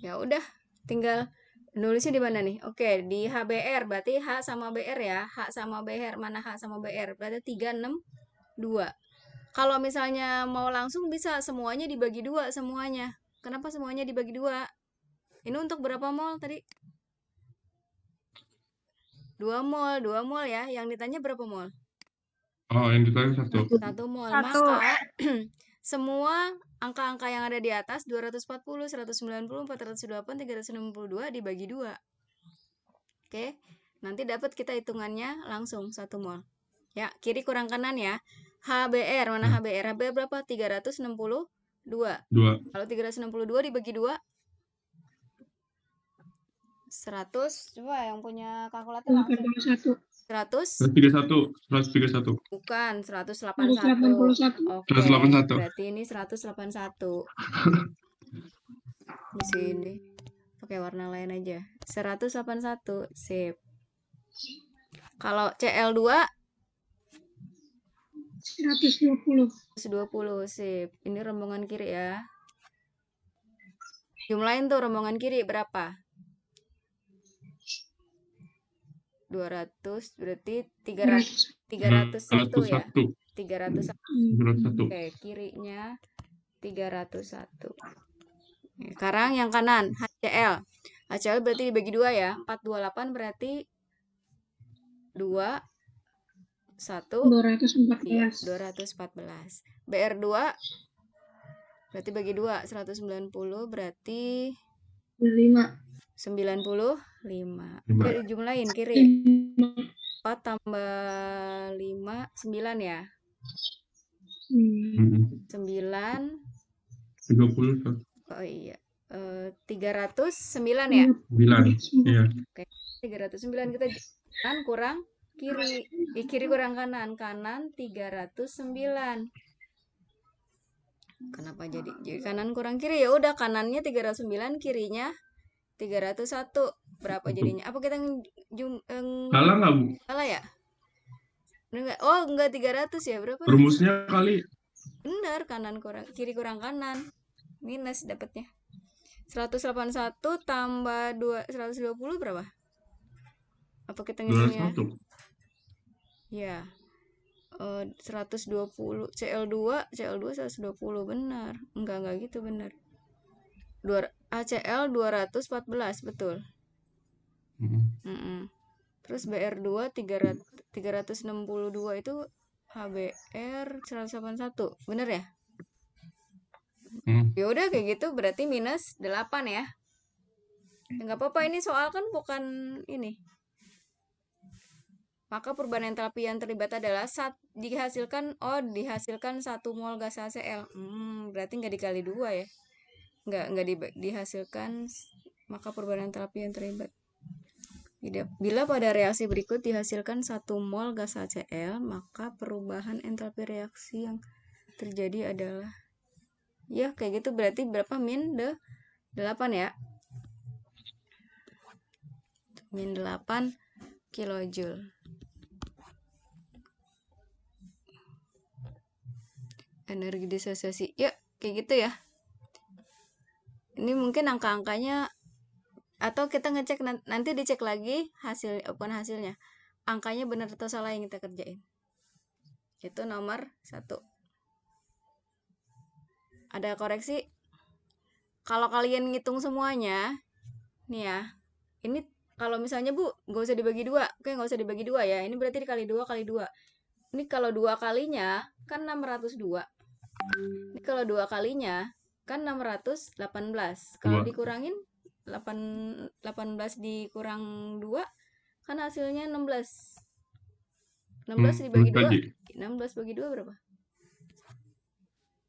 Ya udah, tinggal nulisnya di mana nih? Oke, di HBR berarti H sama BR ya. H sama BR, mana H sama BR? Berarti 362. Kalau misalnya mau langsung bisa semuanya dibagi dua semuanya. Kenapa semuanya dibagi dua? Ini untuk berapa mol tadi? 2 mol ya. Yang ditanya berapa mol? Oh, yang ditanya 1. 1 mol. Satu. Maka semua angka-angka yang ada di atas 240, 190, 408, 362 dibagi 2. Oke. Nanti dapat kita hitungannya langsung 1 mol. Ya, kiri kurang kanan ya. HBR, mana HBR? HBR berapa? 362. 2. Kalau 362 dibagi 2, 100. Coba yang punya kalkulator langsung. 81. 100? 131. 131. Bukan, 181. 181. Oke, 181. berarti ini 181. Di sini. Pakai warna lain aja. 181. Sip. Kalau CL2 120. 120. Sip. Ini rombongan kiri ya. Jumlahin tuh rombongan kiri berapa? 200 berarti 301 ya. 301. 301. Oke, kirinya 301. Sekarang yang kanan HCL. HCL berarti dibagi 2 ya. 428 berarti 2 1 iya, 214. 214. BR2 berarti bagi 2 190 berarti 5. 95. Oke, dijumlahin kiri. 4 tambah 5 9 ya. 9 30. oh iya. 309 ya. 9. Iya. Oke, 309 kita kanan kurang kiri. Kiri kurang kanan. Kanan 309. Kenapa jadi kanan kurang kiri? Ya udah, kanannya 309, kirinya 301. Berapa jadinya? Apa kita Salah nggak, Bu? salah ya? Enggak. Oh, enggak 300 ya. Berapa? Rumusnya kali. Benar, kanan kurang kiri kurang kanan. Minus dapatnya. 181 tambah 120 berapa? Apa kita ngitungnya? 201. Ya. 120 CL2 120 benar. Enggak gitu benar. ACL 214 betul. Terus BR2 362 itu HBR 181. Bener ya? Ya udah kayak gitu berarti minus 8 ya. Enggak apa-apa, ini soal kan bukan ini. Maka perubahan entalpi yang terlibat adalah dihasilkan 1 mol gas HCl. Berarti nggak dikali 2 ya. Nggak dihasilkan, maka perubahan entalpi yang terlibat. Bila pada reaksi berikut dihasilkan 1 mol gas HCl, maka perubahan entalpi reaksi yang terjadi adalah ya kayak gitu. Berarti berapa? Min 8 ya. Min 8 kilojoule. Energi disosiasi. Ya, kayak gitu ya. Ini mungkin angka-angkanya, atau kita ngecek nanti dicek lagi hasilnya. Angkanya benar atau salah yang kita kerjain. Itu nomor 1. Ada koreksi? Kalau kalian ngitung semuanya, nih ya. Ini kalau misalnya Bu, nggak usah dibagi 2. Oke, nggak usah dibagi 2 ya. Ini berarti dikali 2 kali 2. Ini kalau 2 kalinya kan 602. Ini kalau 2 kalinya kan 618. Kalau dikurangin 18 dikurang 2 kan hasilnya 16. 16 dibagi 2. 16 bagi 2 berapa?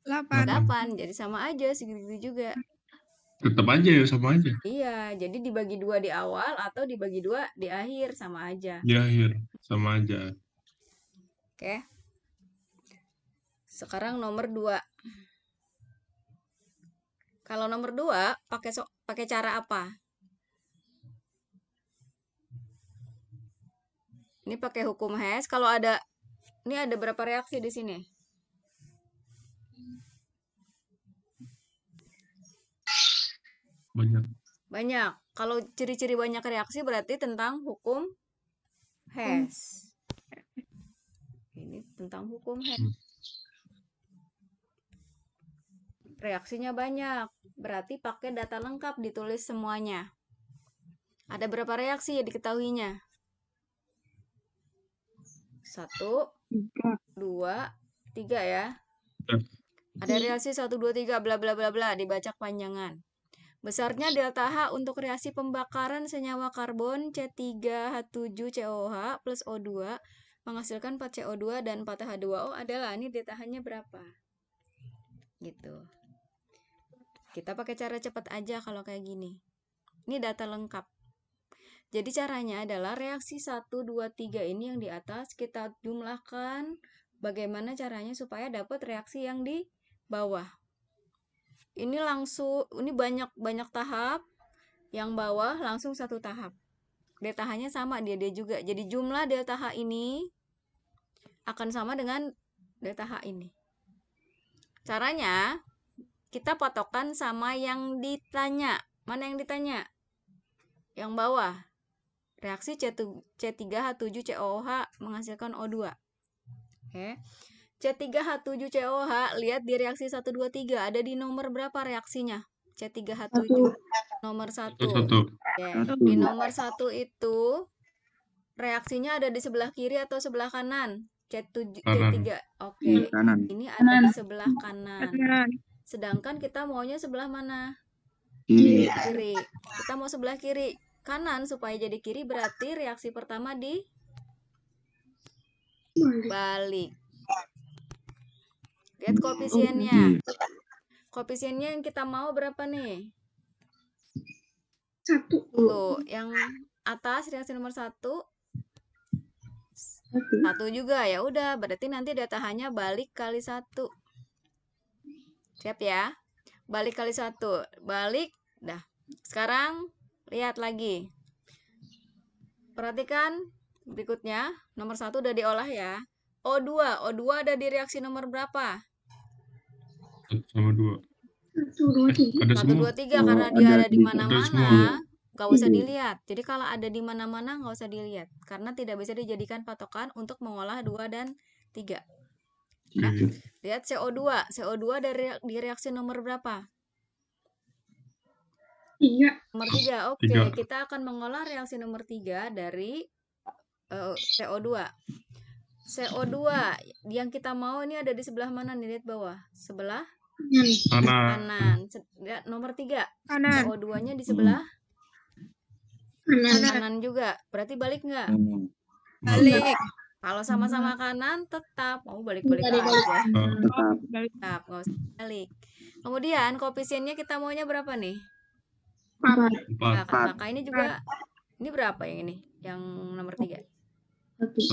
8. Jadi sama aja, segitu juga. Tetap aja ya, sama aja. Iya, jadi dibagi 2 di awal atau dibagi 2 di akhir sama aja. Di akhir sama aja. Oke. Sekarang nomor 2. Kalau nomor 2 pakai cara apa? Ini pakai hukum Hess. Kalau ini ada berapa reaksi di sini? Banyak. Banyak. Kalau ciri-ciri banyak reaksi berarti tentang hukum Hess. Ini tentang hukum Hess. Reaksinya banyak. Berarti pakai data lengkap, ditulis semuanya. Ada berapa reaksi ya diketahuinya? 1, 2, 3 ya. Ada reaksi 1, 2, 3 bla bla bla bla, dibaca panjangan. Besarnya delta H untuk reaksi pembakaran senyawa karbon C3H7COH plus O2 menghasilkan 4CO2 dan 4H2O adalah, ini delta H-nya berapa? Gitu. Kita pakai cara cepat aja kalau kayak gini. Ini data lengkap. Jadi caranya adalah reaksi 1, 2, 3 ini yang di atas kita jumlahkan. Bagaimana caranya supaya dapat reaksi yang di bawah. Ini langsung, ini banyak tahap. Yang bawah langsung satu tahap. Delta H-nya sama dia juga. Jadi jumlah delta H ini akan sama dengan delta H ini. Caranya kita patokan sama yang ditanya. Mana yang ditanya? Yang bawah. Reaksi C3H7COH menghasilkan O2. Oke. C3H7COH, lihat di reaksi 1, 2, 3. Ada di nomor berapa reaksinya? C3H7. Nomor 1. Oke. Di nomor 1 itu reaksinya ada di sebelah kiri atau sebelah kanan? C3. Oke. Ini ada di sebelah kanan. Sedangkan kita maunya sebelah mana? Kiri. Kita mau sebelah kiri. Kanan supaya jadi kiri berarti reaksi pertama dibalik. Lihat koefisiennya. Koefisiennya yang kita mau berapa nih? 1. Tuh, yang atas reaksi nomor 1 juga, ya udah, berarti nanti delta H-nya balik kali 1. Siap ya? Balik kali 1. Balik. Dah. Sekarang lihat lagi. Perhatikan berikutnya, nomor 1 udah diolah ya. O2 ada di reaksi nomor berapa? 1 sama 2. 1, 2, 3. 1, 2, 3 karena dia ada di mana-mana, nggak usah dilihat. Jadi kalau ada di mana-mana nggak usah dilihat karena tidak bisa dijadikan patokan untuk mengolah 2 dan 3. Ya. Lihat CO2 di reaksi nomor berapa? 3. Nomor 3. Oke, kita akan mengolah reaksi nomor 3 dari CO2. CO2 yang kita mau ini ada di sebelah mana nih? Lihat bawah. Sebelah kanan. Nomor 3. CO2-nya di sebelah kanan juga. Berarti balik nggak? Balik. Kalau sama-sama kanan tetap mau balik-balik aja. Tetap, nggak usah balik. Kemudian koefisiennya kita maunya berapa nih? 4. Nah, maka ini juga, ini berapa yang ini? Yang nomor 3? 1.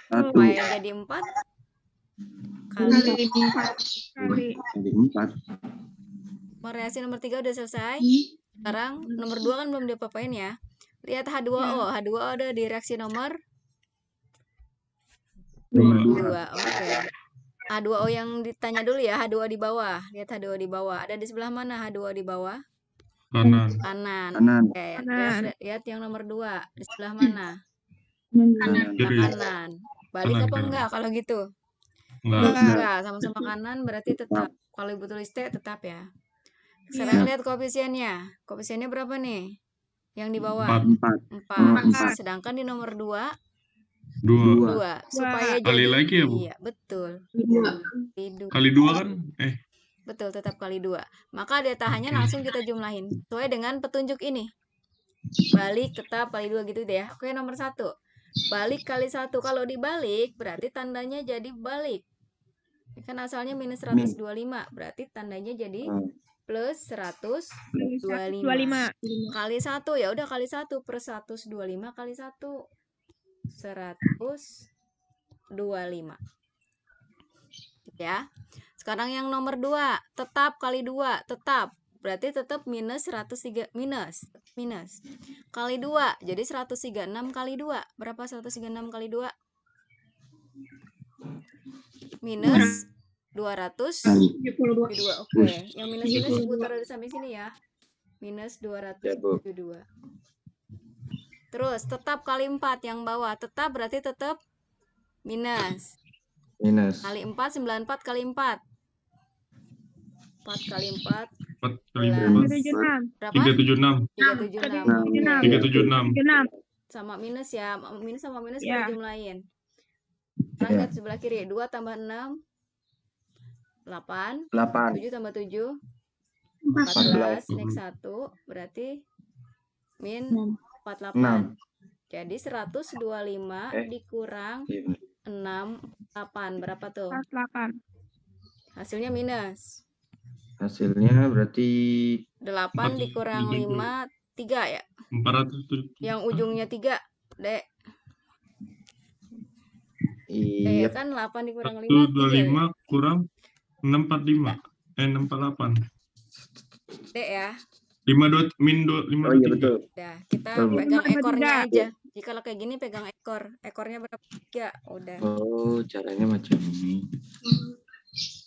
Supaya jadi 4 kali 4. Reaksi nomor 3 udah selesai. Sekarang nomor 2 kan belum diapa-apain ya. Lihat H2O. H2O ada di reaksi nomor 2. Oke. H2O yang ditanya dulu ya. H2O di bawah. Lihat H2O di bawah. Ada di sebelah mana H2O di bawah? Kanan. Oke. Lihat yang nomor 2. Di sebelah mana? Kanan. Balik apa enggak kalau gitu? Enggak. Sama-sama kanan berarti tetap. Kalau Ibu tulis T tetap ya. Sekarang lihat koefisiennya. Koefisiennya berapa nih? Yang di bawah? 4. Sedangkan di nomor 2? 2. Supaya kali jadi, lagi ya, Bu? Iya, betul. Kali 2 kan? Betul, tetap kali 2. Maka delta H-nya langsung kita jumlahin. Sesuai dengan petunjuk ini. Balik tetap kali 2 gitu deh ya. Oke, nomor 1. Balik kali 1. Kalau dibalik, berarti tandanya jadi balik. Kan asalnya minus 125. Berarti tandanya jadi plus 125. Kali 1. Ya udah kali 1 per 125 kali 1. 125. Ya. Sekarang yang nomor 2, tetap kali 2, tetap. Berarti tetap minus 103 minus. Kali 2, jadi 136 kali 2. Berapa 136 kali 2? Minus 200 kali 2. Oke, yang minus diputar dari samping sini ya. minus Ya, Bu. 272. Terus tetap kali 4 yang bawah. Tetap berarti tetap minus. Minus. Kali 4, 94 kali 4. 4 kali 4, 4 kali 11. 4. Berapa? 376. 376. Nah, Oke. 376. Sama minus ya. Minus sama minus Ya. kita jumlahin. Sekarang Ya. lihat sebelah kiri. 2 tambah 6, 8. 8. 7 tambah 7, 14. 14. Naik 1. Berarti min 48. 6. Jadi 125 dikurang Iya, benar. 6, 8. Berapa tuh? 8. Hasilnya minus. Hasilnya berarti 8 dikurang 5, 3 ya? 407. Yang ujungnya 3, Dek. iya Kan 8 dikurang 5, 3 ya? 125 kurang 645. 648. Dek ya. 52 min 2 Oh iya 523. betul. Udah, kita Betul, Bu. pegang 5 ekornya 3. aja. Jadi kalau kayak gini pegang ekor. Ekornya berapa? 3. Udah. Oh, caranya macam ini.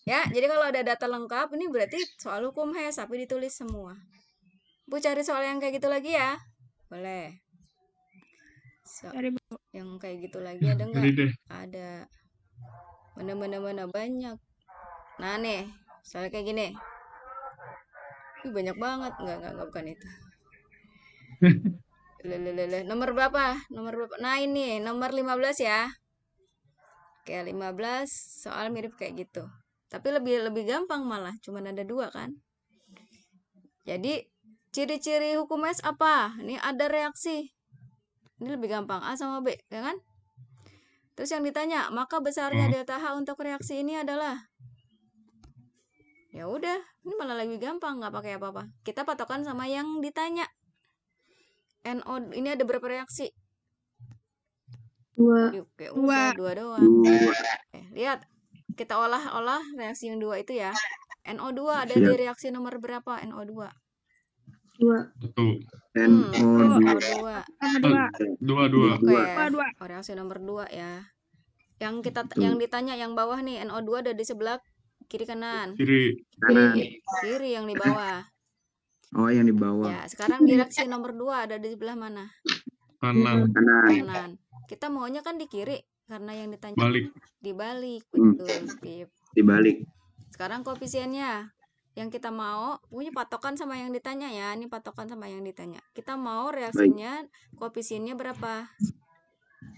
Ya, jadi kalau ada data lengkap, ini berarti soal hukum HES, tapi ditulis semua. Bu cari soal yang kayak gitu lagi ya? Boleh. Cari, Bu. Yang kayak gitu lagi ada nggak? Cari deh. Ada. Mana banyak. Nah nih, soalnya kayak gini. Ih, banyak banget. Enggak, bukan itu. Lelelele. Nomor berapa? Nah ini, nomor 15 ya. Oke, 15 soal mirip kayak gitu. Tapi lebih gampang malah, cuman ada 2 kan. Jadi, ciri-ciri hukum HES apa? Ini ada reaksi. Ini lebih gampang, A sama B, ya kan? Terus yang ditanya, maka besarnya delta H untuk reaksi ini adalah? Ya udah, ini malah lebih gampang, nggak pakai apa-apa. Kita patokan sama yang ditanya. NO ini ada berapa reaksi? 2. Oke, udah 2 doang. 2. Lihat, kita olah reaksi yang 2 itu ya. NO2 ada Siap. di reaksi nomor berapa? NO2. 2. 1. NO2. Sama 2. 2. Oke. 2. Reaksi nomor 2 ya. Yang ditanya yang bawah nih, NO2 ada di sebelah kiri kanan. Kiri. Kanan. Kiri yang di bawah. Oh, yang di bawah. Ya, sekarang di reaksi nomor 2 ada di sebelah mana? Kanan. Kanan. Kita maunya kan di kiri karena yang ditanya Balik. dibalik. Betul, Pip. Dibalik. Sekarang koefisiennya. Yang kita mau, punya patokan sama yang ditanya ya. Ini patokan sama yang ditanya. Kita mau reaksinya koefisiennya berapa?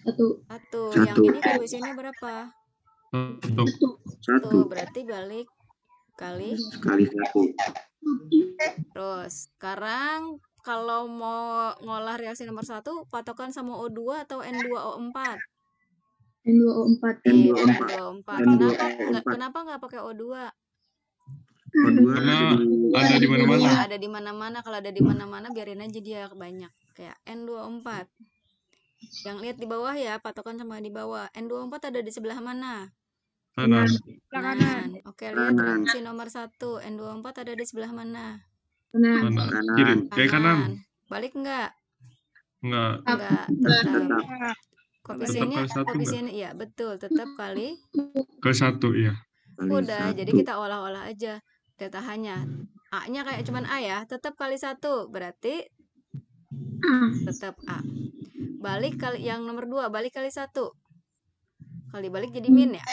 1. Yang ini koefisiennya berapa? 1. 1. Berarti balik kali 1. Terus sekarang kalau mau ngolah reaksi nomor 1, patokan sama O2 atau N2O4? N2O4. N2O4. Kenapa nggak pakai O2? O2 Karena ada di mana-mana. Iya, ada di mana-mana. Kalau ada di mana-mana biarin aja dia banyak. Kayak N24. Yang lihat di bawah ya, patokan sama di bawah. N24 ada di sebelah mana? Kanan. Kanan. Oke, lihat reaksi nomor 1. N24 ada di sebelah mana? Kanan. Kiri. Kayak kanan. Balik enggak? Enggak. Tetap. Koefisiennya iya betul, tetap kali ke 1 ya. udah. Jadi kita olah-olah aja delta H-nya. A-nya kayak cuman A ya, tetap kali 1. Berarti tetap A. Balik kali yang nomor 2, balik kali 1. Kali balik jadi min ya?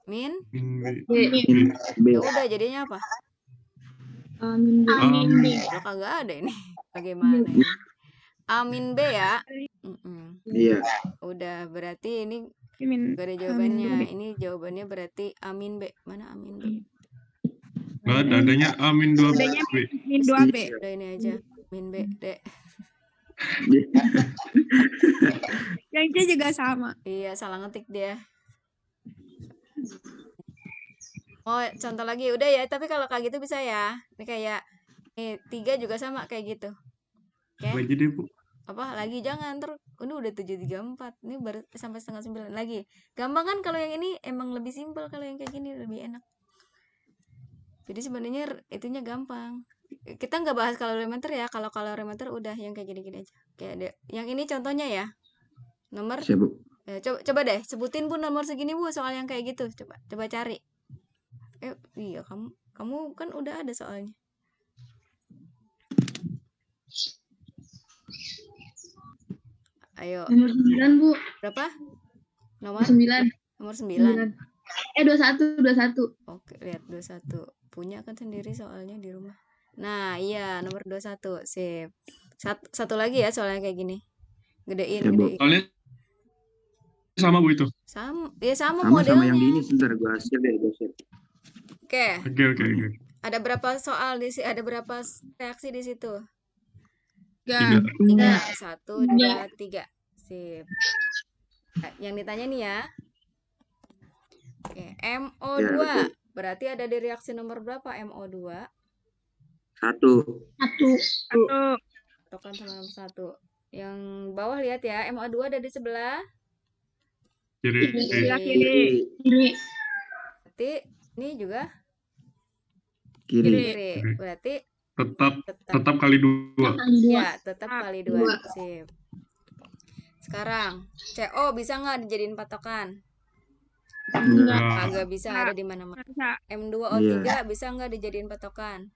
Min B. Ya udah jadinya apa? Amin. Udah kagak ada ini. Bagaimana ini? Amin B ya. Iya. Udah, berarti ini Min. gak ada jawabannya. Ini jawabannya berarti amin B. Mana amin B? Enggak ada, adanya A-2B. Adanya min 2B. Udah ini aja. Min B, Dek. Yang C juga sama. Iya, salah ngetik dia. Oh, contoh lagi. Udah ya, tapi kalau kayak gitu bisa ya. Ini kayak 3 juga sama kayak gitu. Oke. Lagi deh, Bu. Apa lagi jangan ini udah 734. Ini baru sampai setengah 9 lagi. Gampang kan kalau yang ini emang lebih simpel, kalau yang kayak gini lebih enak. Jadi sebenarnya itunya gampang. Kita nggak bahas kalorimeter ya. Kalau kalorimeter udah yang kayak gini-gini aja. Kayak yang ini contohnya ya. Nomor Siap, Bu. ya, coba deh sebutin Bu nomor segini Bu soal yang kayak gitu. Coba cari. Iya, kamu kan udah ada soalnya. Ayo, Nomor 9, Bu. berapa? Nomor 9. nomor 9. 21, 21. Oke, lihat 21. Punya kan sendiri soalnya di rumah. Nah, iya, nomor 21. Sip. Satu lagi ya soalnya kayak gini. Gedein, Ya, Bu. gedein. Soalnya sama Bu itu. Sama, ya sama Sama yang modelnya. di ini, sebentar gua share deh, gua share. Oke, Oke. ada berapa soal di ada berapa reaksi di situ? 3. 3, 1, 2, 3. Sip. Yang ditanya nih ya. Oke, MO2. Ya, betul. Berarti ada di reaksi nomor berapa MO2? 1. 1. Tokan sama nomor 1. Yang bawah lihat ya, MO2 ada di sebelah Kiri. Sebelah kiri. kiri. Berarti ini juga Kiri. kiri. Berarti Tetap kali 2. ya, tetap kali 2. Sip. Sekarang, CO bisa nggak dijadiin patokan? Enggak. Kagak bisa, ada di mana-mana. Bisa. M2O3 bisa nggak dijadiin patokan?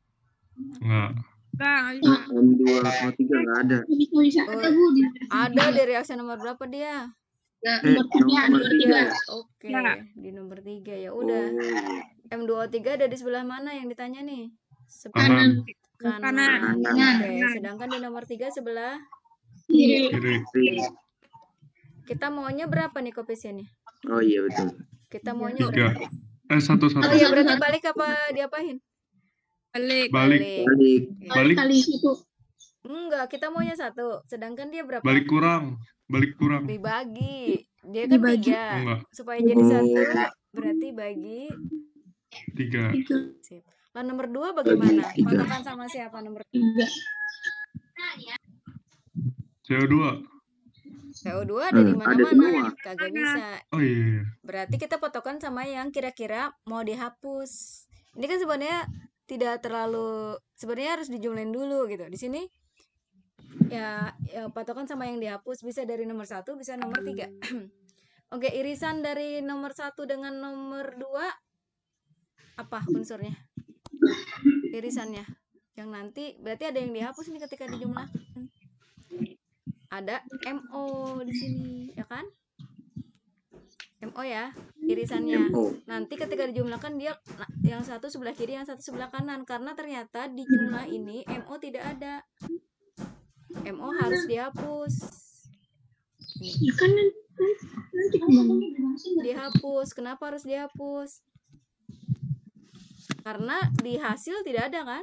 Enggak. Enggak bisa. M2 O3 nggak ada. Bisa Oh, ada, Bu. ada di reaksi nomor berapa dia? Nomor 3. Oke, Ya. di nomor 3 ya Oh, udah. iya. M2O3 ada di sebelah mana yang ditanya nih? Kanan. Kanan. Kanan. Oke, sedangkan di nomor 3 sebelah Kiri. Kiri. kita maunya berapa nih koefisiennya? Oh iya betul. Kita maunya 3. berapa? 1. Oh iya, berarti balik apa diapain? Balik. Balik. Balik. Kali 1. Enggak, kita maunya 1. Sedangkan dia berapa? Balik kurang. Dibagi. Dia kan Dibagi. 3. Enggak. Supaya jadi Oh. 1, berarti bagi 3. Sip. Lah nomor 2 bagaimana? Bagi 3. Patokan sama siapa nomor 3? CO2. CO2 ada di Ada mana-mana. semua. Kagak bisa. Oh iya. Berarti kita patokan sama yang kira-kira mau dihapus. Ini kan sebenarnya tidak terlalu, sebenarnya harus dijumlahin dulu gitu. Di sini ya patokan sama yang dihapus, bisa dari nomor 1, bisa nomor 3. Oke, irisan dari nomor 1 dengan nomor 2 apa unsurnya? Irisannya. Yang nanti berarti ada yang dihapus nih ketika dijumlahkan. Ada MO di sini, ya kan? MO ya, irisannya. MO. Nanti ketika dijumlahkan dia yang satu sebelah kiri, yang satu sebelah kanan, karena ternyata di jumlah ini MO tidak ada. MO harus dihapus. Ya kan nanti Dihapus. Kenapa harus dihapus? Karena di hasil tidak ada kan?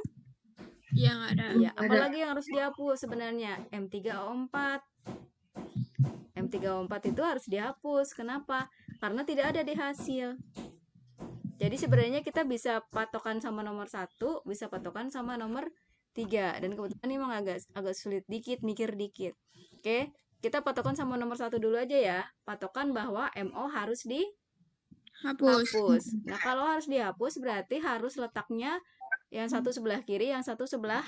Iya, nggak ada. Ya, apalagi yang harus dihapus sebenarnya? M3O4. M3O4 itu harus dihapus. Kenapa? Karena tidak ada di hasil. Jadi sebenarnya kita bisa patokan sama nomor 1, bisa patokan sama nomor 3. Dan kebetulan ini memang agak sulit dikit, mikir dikit. Oke, kita patokan sama nomor 1 dulu aja ya. Patokan bahwa MO harus Hapus. dihapus. Nah, kalau harus dihapus berarti harus letaknya yang satu sebelah kiri, yang satu sebelah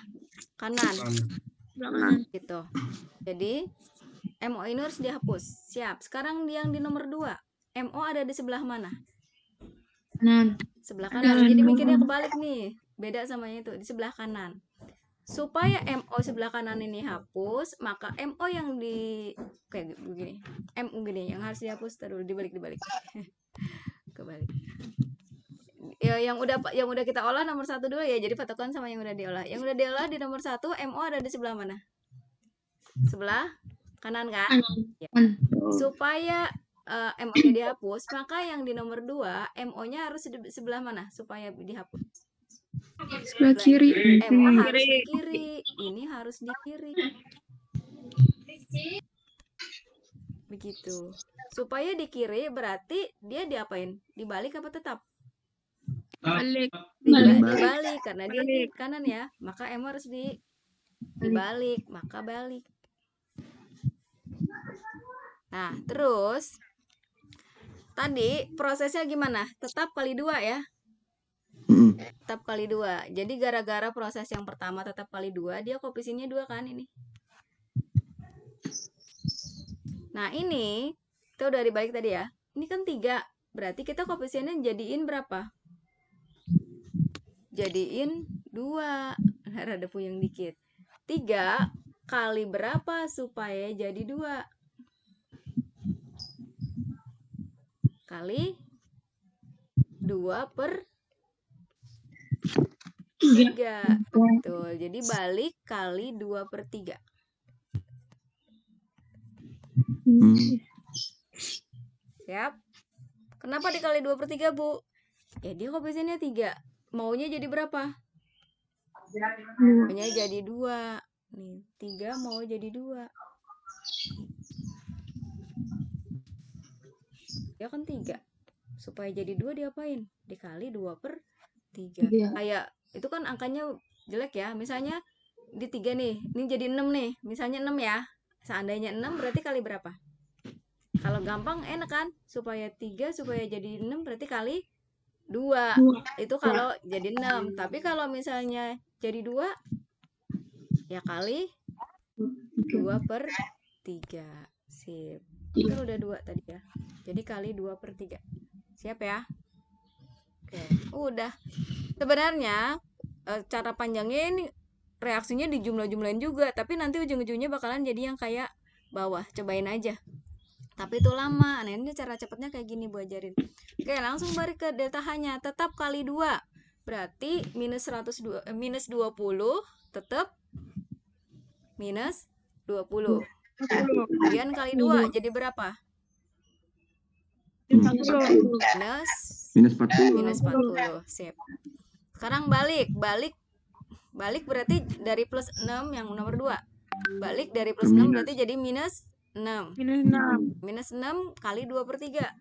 kanan. Belakangan. Gitu. Jadi MO ini harus dihapus. Siap. Sekarang yang di nomor 2. MO ada di sebelah mana? kanan. Sebelah kanan. Jadi mikirnya kebalik nih. Beda sama yang itu, di sebelah kanan. Supaya MO sebelah kanan ini hapus, maka MO yang di kayak begini. MO gini yang harus dihapus, terus dibalik. Kebalik. Ya, yang udah kita olah nomor 1 dulu ya. Jadi patokan sama yang udah diolah. Yang udah diolah di nomor 1, MO ada di sebelah mana? Sebelah kanan kan? Ya. Supaya MO-nya dihapus, maka yang di nomor 2, MO-nya harus di sebelah mana supaya dihapus? Sebelah kiri. MO harus di kiri. Ini harus di kiri. Begitu. Supaya di kiri berarti dia diapain? Dibalik apa tetap? Balik. Dibalik karena dia di kanan ya. Maka MO harus dibalik, maka balik. Nah, terus tadi prosesnya gimana? Tetap kali 2 ya. Tetap kali 2. Jadi gara-gara proses yang pertama tetap kali 2, dia koefisiennya 2 kan ini. Nah, ini kita udah dibalik tadi ya. Ini kan 3. Berarti kita koefisiennya jadiin berapa? Jadiin 2. Rada puyeng dikit. 3 kali berapa supaya jadi 2? kali 2 per 3. 3. Betul. Jadi balik kali 2 per 3. Siap? Kenapa dikali 2 per 3, Bu? Ya dia koefisiennya 3. Maunya jadi berapa? Maunya jadi 2. Nih, 3 mau jadi 2. Ya kan 3. Supaya jadi 2 diapain? Dikali 2 per 3. Iya. Kayak itu kan angkanya jelek ya. Misalnya di 3 nih, ini jadi 6 nih. Misalnya 6 ya. Seandainya 6 berarti kali berapa? Kalau gampang enak kan? Supaya 3 supaya jadi 6 berarti kali 2. Itu kalau jadi 6. Tapi kalau misalnya jadi 2 ya kali 2 per 3. Sip. Kan udah 2 tadi ya. Jadi kali 2 per 3. Siap ya? Oke, udah. Sebenarnya cara panjangnya ini reaksinya dijumlah-jumlahin juga, tapi nanti ujung-ujungnya bakalan jadi yang kayak bawah. Cobain aja. Tapi itu lama. Nah, ini cara cepatnya kayak gini Bu ajarin. Oke, langsung balik ke delta H-nya. Tetap kali 2. Berarti minus 20 tetap minus 20. Kemudian kali 2 jadi berapa? Minus 40. Minus 40. Sip. Sekarang balik berarti dari plus 6 yang nomor 2. Balik dari plus 6 berarti jadi minus 6. Minus 6 kali 2 per 3.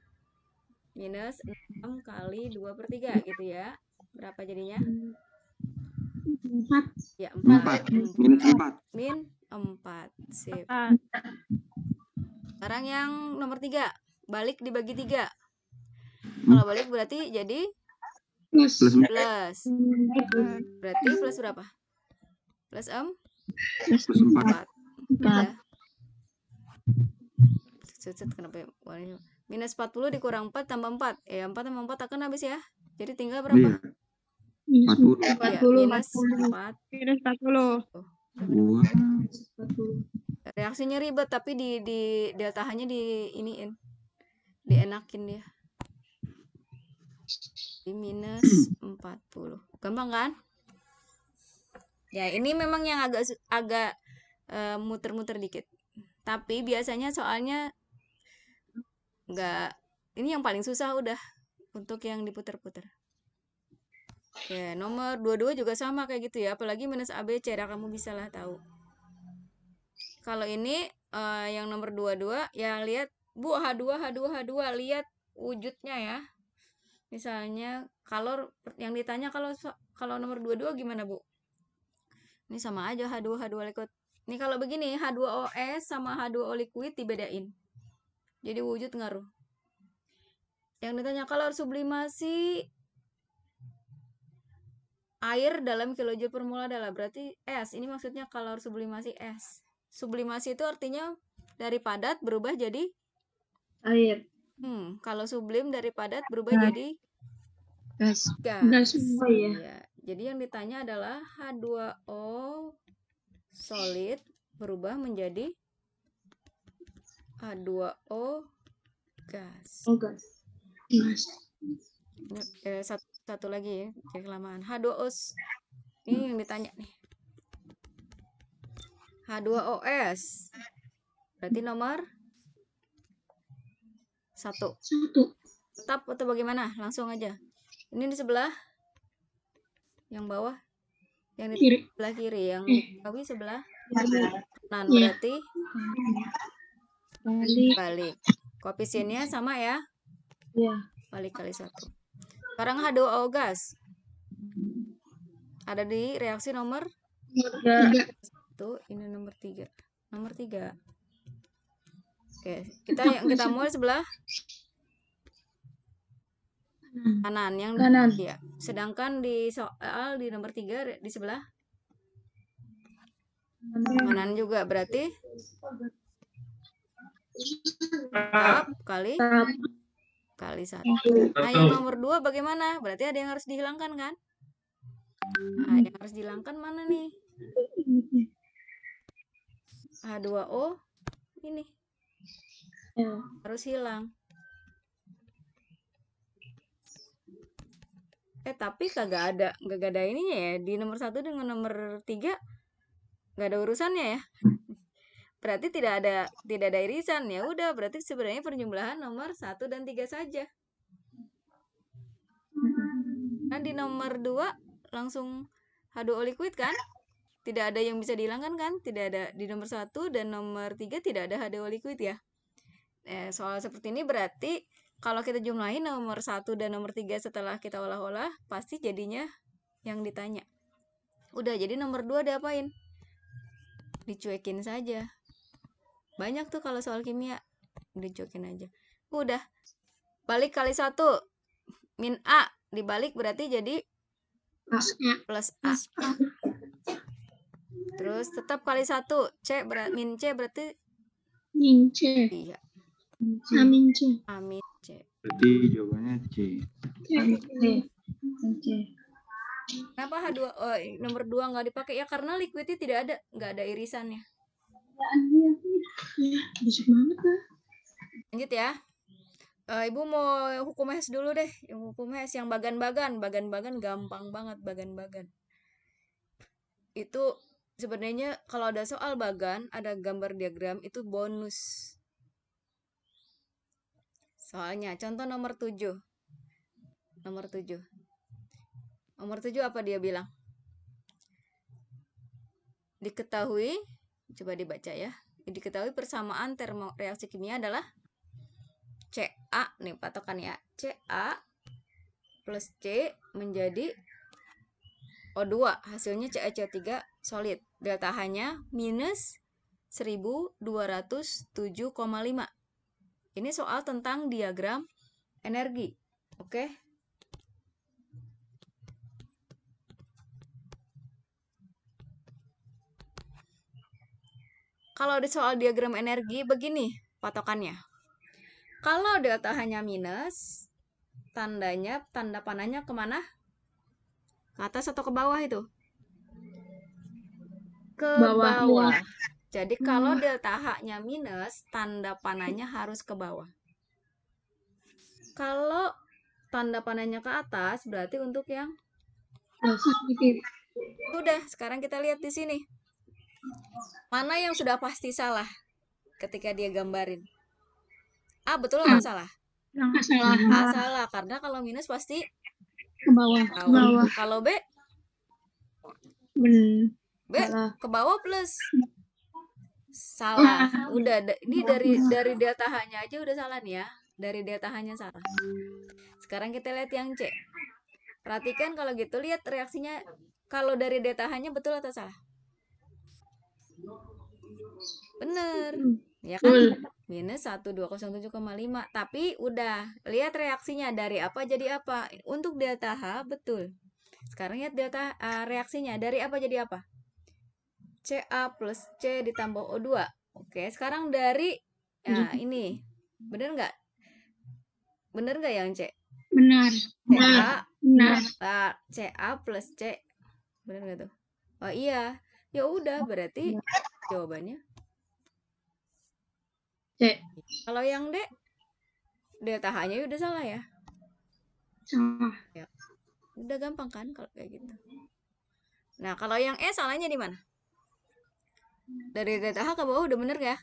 Minus 6 kali 2 per 3 gitu ya. Berapa jadinya? 4. Ya 4. 4. Minus 4. Min 4. Sip. Sekarang yang nomor 3. Balik dibagi 3. Kalau balik berarti jadi Plus. plus. Berarti plus berapa? Plus 4. Udah. Kenapa warnanya? Minus 40 dikurang 4 tambah 4. 4 tambah 4 akan habis ya. Jadi tinggal berapa? Iya. 40. Ya, minus 4. Minus 40. Dua. Reaksinya ribet tapi di delta H-nya dienakin dia. Di minus 40. Gampang kan? Ya, ini memang yang agak muter-muter dikit. Tapi biasanya soalnya ini yang paling susah udah untuk yang diputer-puter. Oke, nomor 22 juga sama kayak gitu ya, apalagi minus ABC, kamu bisa lah tahu. Kalau ini yang nomor 22 ya lihat Bu, H2 lihat wujudnya ya. Misalnya kalau yang ditanya kalau nomor 22 gimana Bu? Ini sama aja H2 liquid. Ini kalau begini H2OS sama H2O liquid dibedain. Jadi wujud ngaruh. Yang ditanya kalor sublimasi air dalam kilojoule per mol adalah berarti S. Ini maksudnya kalor sublimasi S. Sublimasi itu artinya dari padat berubah jadi Air. Kalau sublim dari padat berubah jadi Gas. gas. Oh iya. Ya. Jadi yang ditanya adalah H2O solid berubah menjadi H2O gas. Oh gas. Gas. Satu lagi ya, jadi kelamaan. H2O ini yang ditanya nih. H2OS berarti nomor 1. Tetap atau bagaimana? Langsung aja. Ini di sebelah yang bawah, yang di Kiri. sebelah kiri, yang di sebelah kanan. Berarti balik. Koefisiennya sama ya? Iya. Balik kali 1. Sekarang H2O gas. Ada di reaksi nomor 3. ini nomor 3. Nomor 3. Oke, kita mulai sebelah kanan yang Kanan. ya. Sedangkan di soal di nomor 3 di sebelah kanan juga berarti tap kali 1. Nah, yang nomor 2 bagaimana? Berarti ada yang harus dihilangkan kan? Nah, yang harus dihilangkan mana nih? H2O ini harus hilang. Tapi nggak ada ininya ya. Di nomor 1 dengan nomor 3 nggak ada urusannya ya. Berarti tidak ada irisan. Ya udah, berarti sebenarnya penjumlahan nomor 1 dan 3 saja. Nah, di nomor 2 langsung H2O liquid kan? Tidak ada yang bisa dihilangkan kan? Tidak ada. Di nomor 1 dan nomor 3 tidak ada H2O liquid ya. Soal seperti ini berarti kalau kita jumlahin nomor 1 dan nomor 3 setelah kita olah-olah, pasti jadinya yang ditanya. Udah, jadi nomor 2 diapain? Dicuekin saja. Banyak tuh kalau soal kimia. Dicuekin aja. Udah. Balik kali 1. Min A. Dibalik berarti jadi plus A. Terus tetap kali 1. Min C berarti Min C. iya. Amin C. Amin C. Berarti jawabannya C. C. Kenapa nomor 2 nggak dipakai? Ya karena liquidnya nggak ada irisannya. Ya, bisa banget lah. Lanjut ya. Ibu mau hukum HES dulu deh. Yang hukum HES yang bagan-bagan. Bagan-bagan gampang banget bagan-bagan. Itu sebenarnya kalau ada soal bagan, ada gambar diagram, itu bonus. Soalnya, contoh nomor 7. Nomor 7 apa dia bilang? Diketahui, coba dibaca ya. Diketahui persamaan termoreaksi kimia adalah Ca, nih patokan ya. Ca plus C menjadi O2. Hasilnya CaCO3 solid. Delta H-nya minus 1207,5. Ini soal tentang diagram energi. Oke. Kalau di soal diagram energi begini patokannya. Kalau delta H-nya minus, tanda panahnya kemana? Ke atas atau ke bawah itu? Ke bawah. Jadi kalau delta H-nya minus, tanda panahnya harus ke bawah. Kalau tanda panahnya ke atas, berarti untuk yang sudah. Sekarang kita lihat di sini. Mana yang sudah pasti salah ketika dia gambarin? A betul atau salah? A salah, karena kalau minus pasti Ke bawah. Kalau B? B ke bawah plus. Salah. Udah, ini dari delta H-nya aja udah salah nih ya. Dari delta H-nya salah. Sekarang kita lihat yang C. Perhatikan kalau gitu, lihat reaksinya. Kalau dari delta H-nya betul atau salah? Bener. Ya kan? Minus 1207,5. Tapi udah, lihat reaksinya. Dari apa jadi apa? Untuk delta H, betul. Sekarang lihat delta reaksinya. Dari apa jadi apa? Ca plus C ditambah O2. Oke, sekarang dari ini. Bener nggak? Bener nggak yang C? Benar. Ca plus C. Bener nggak tuh? Oh iya. Ya udah, berarti jawabannya C. Kalau yang D, delta H-nya udah salah ya? Salah. Ya. Udah gampang kan kalau kayak gitu. Nah, kalau yang E salahnya di mana? Dari delta H ke bawah udah bener ya?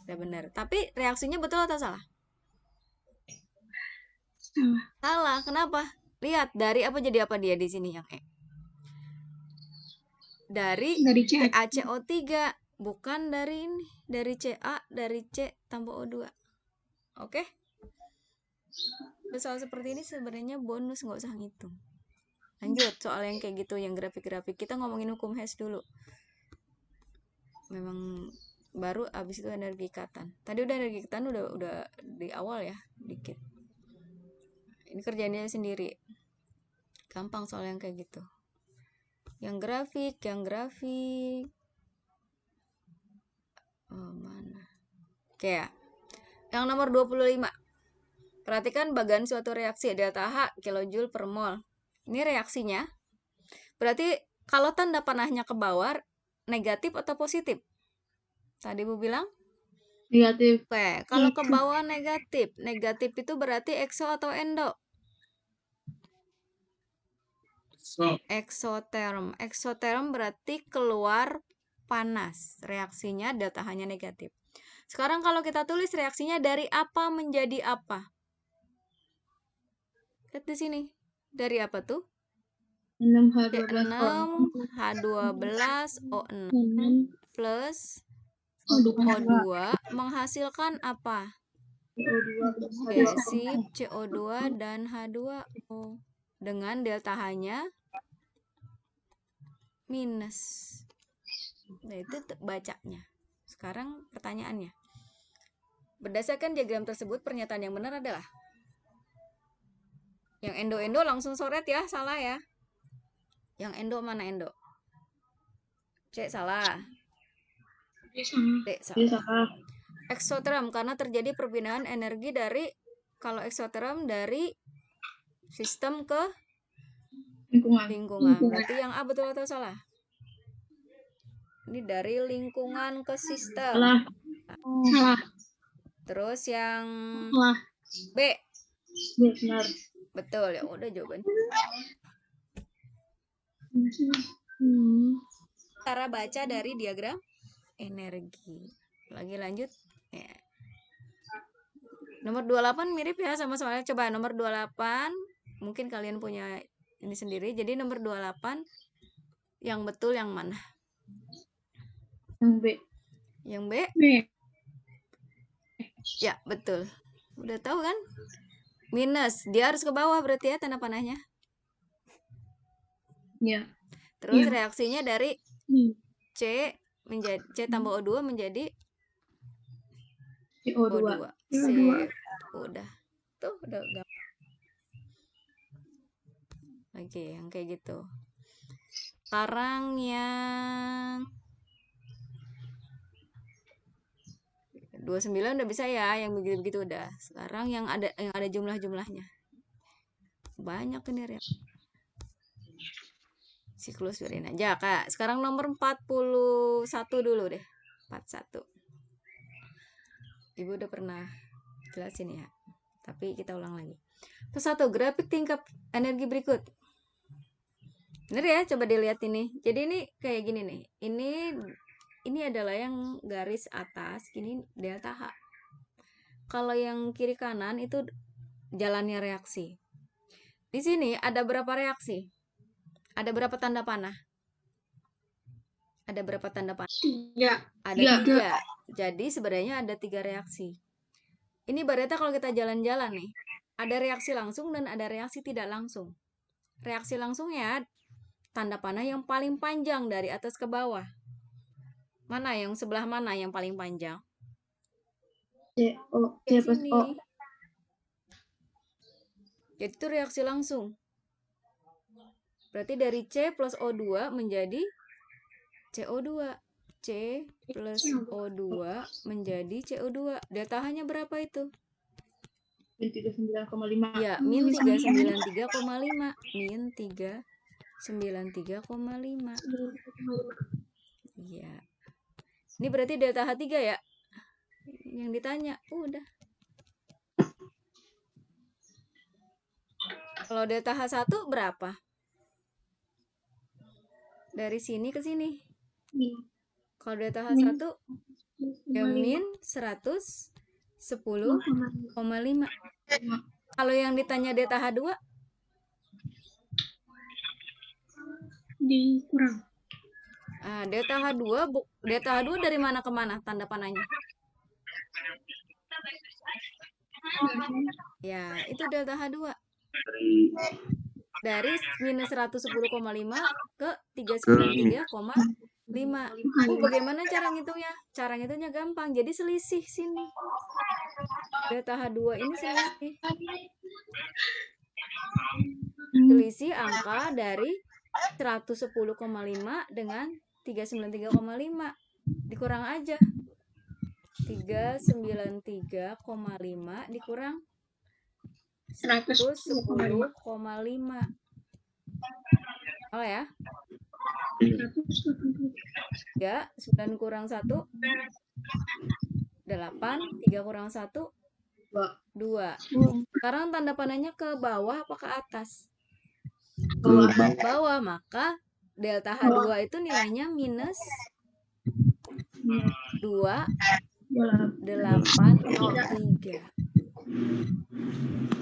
Udah bener. Tapi reaksinya betul atau salah? Salah. Salah. Kenapa? Lihat, dari apa jadi apa dia di sini yang E? Dari CaCO3, bukan dari ini. Dari Ca, dari C tambah O2. Oke? Soal seperti ini sebenarnya bonus, nggak usah ngitung. Lanjut, soal yang kayak gitu, yang grafik-grafik. Kita ngomongin hukum HES dulu. Memang baru abis itu energi ikatan. Tadi udah energi ikatan udah di awal ya, dikit. Ini kerjanya sendiri. Gampang soal yang kayak gitu. Yang grafik. Oh, mana? Oke ya. Yang nomor 25. Perhatikan bagan suatu reaksi delta H kilojoule per mol. Ini reaksinya. Berarti kalau tanda panahnya ke bawah, negatif atau positif? Tadi Bu bilang? Negatif. Oke, kalau ke bawah negatif. Negatif itu berarti ekso atau endo? Eksoterm. Eksoterm berarti keluar panas. Reaksinya delta H-nya negatif. Sekarang kalau kita tulis reaksinya dari apa menjadi apa? Lihat di sini. Dari apa tuh? 6H12O6 C6H12O6 plus O2 O2 menghasilkan apa? CO2 Oke, sip, CO2 dan H2O. Dengan delta H-nya minus. Nah, itu bacanya. Sekarang pertanyaannya. Berdasarkan diagram tersebut, pernyataan yang benar adalah yang endo-endo langsung soret ya, salah ya. Yang endo mana endo? C salah. D salah. Eksoterm karena terjadi perpindahan energi dari kalau eksoterm dari sistem ke lingkungan. Berarti yang A betul atau salah? Ini dari lingkungan ke sistem. Salah. Terus yang Salah. B Benar. betul ya. Udah jawaban. Cara baca dari diagram energi. Lagi lanjut. Ya. Nomor 28 mirip ya sama soalnya. Coba nomor 28. Mungkin kalian punya ini sendiri. Jadi nomor 28 yang betul yang mana? Yang B. Yang B? B. Ya, betul. Udah tahu kan? Minus. Dia harus ke bawah berarti ya tanda panahnya. Ya. Terus Ya. reaksinya dari C menjadi C tambah O2 menjadi CO2. O2. Sip. Udah. Tuh, udah gampang. Oke, yang kayak gitu. Sekarang yang 29 udah bisa ya, yang begitu-begitu udah. Sekarang yang ada jumlah-jumlahnya. Banyak ini ya. Siklus biarin aja, Kak. Sekarang nomor 41 dulu deh. 41. Ibu udah pernah jelasin ya. Tapi kita ulang lagi. 1. Grafik tingkat energi berikut. Bener ya, coba dilihat ini. Jadi ini kayak gini nih. Ini adalah yang garis atas, ini delta H. Kalau yang kiri kanan itu jalannya reaksi. Di sini ada berapa reaksi? Ada berapa tanda panah? Ada berapa tanda panah? Ada 3. Jadi sebenarnya ada 3 reaksi. Ini berarti kalau kita jalan-jalan nih, ada reaksi langsung dan ada reaksi tidak langsung. Reaksi langsungnya tanda panah yang paling panjang dari atas ke bawah. Mana yang sebelah mana yang paling panjang? C plus Sini. O. Jadi itu reaksi langsung. Berarti dari C plus O2 menjadi CO2. C plus O2 menjadi CO2. Delta H-nya berapa itu? Min 39,5. Ya, min 393,5. Min 393,5. Iya. Ini berarti delta H3 ya? Yang ditanya. Udah. Kalau delta H1 berapa? Dari sini ke sini. Kalau delta H1 ya min 110,5. Kalau yang ditanya delta H2 dikurang. Delta H2 dari mana ke mana tanda panahnya? Ya, itu delta H2. Dari minus 110,5 ke 393,5. Bagaimana cara ngitungnya? Cara ngitungnya gampang. Jadi selisih sini. Delta H2 ini selisih. Selisih angka dari 110,5 dengan 393,5. Dikurang aja. 393,5 dikurang 110,5. Oh ya. 9 kurang 1 8, 3 kurang 1 2. Sekarang tanda panahnya ke bawah apa ke atas? ke bawah. bawah, maka delta H2 itu nilainya minus 2,803.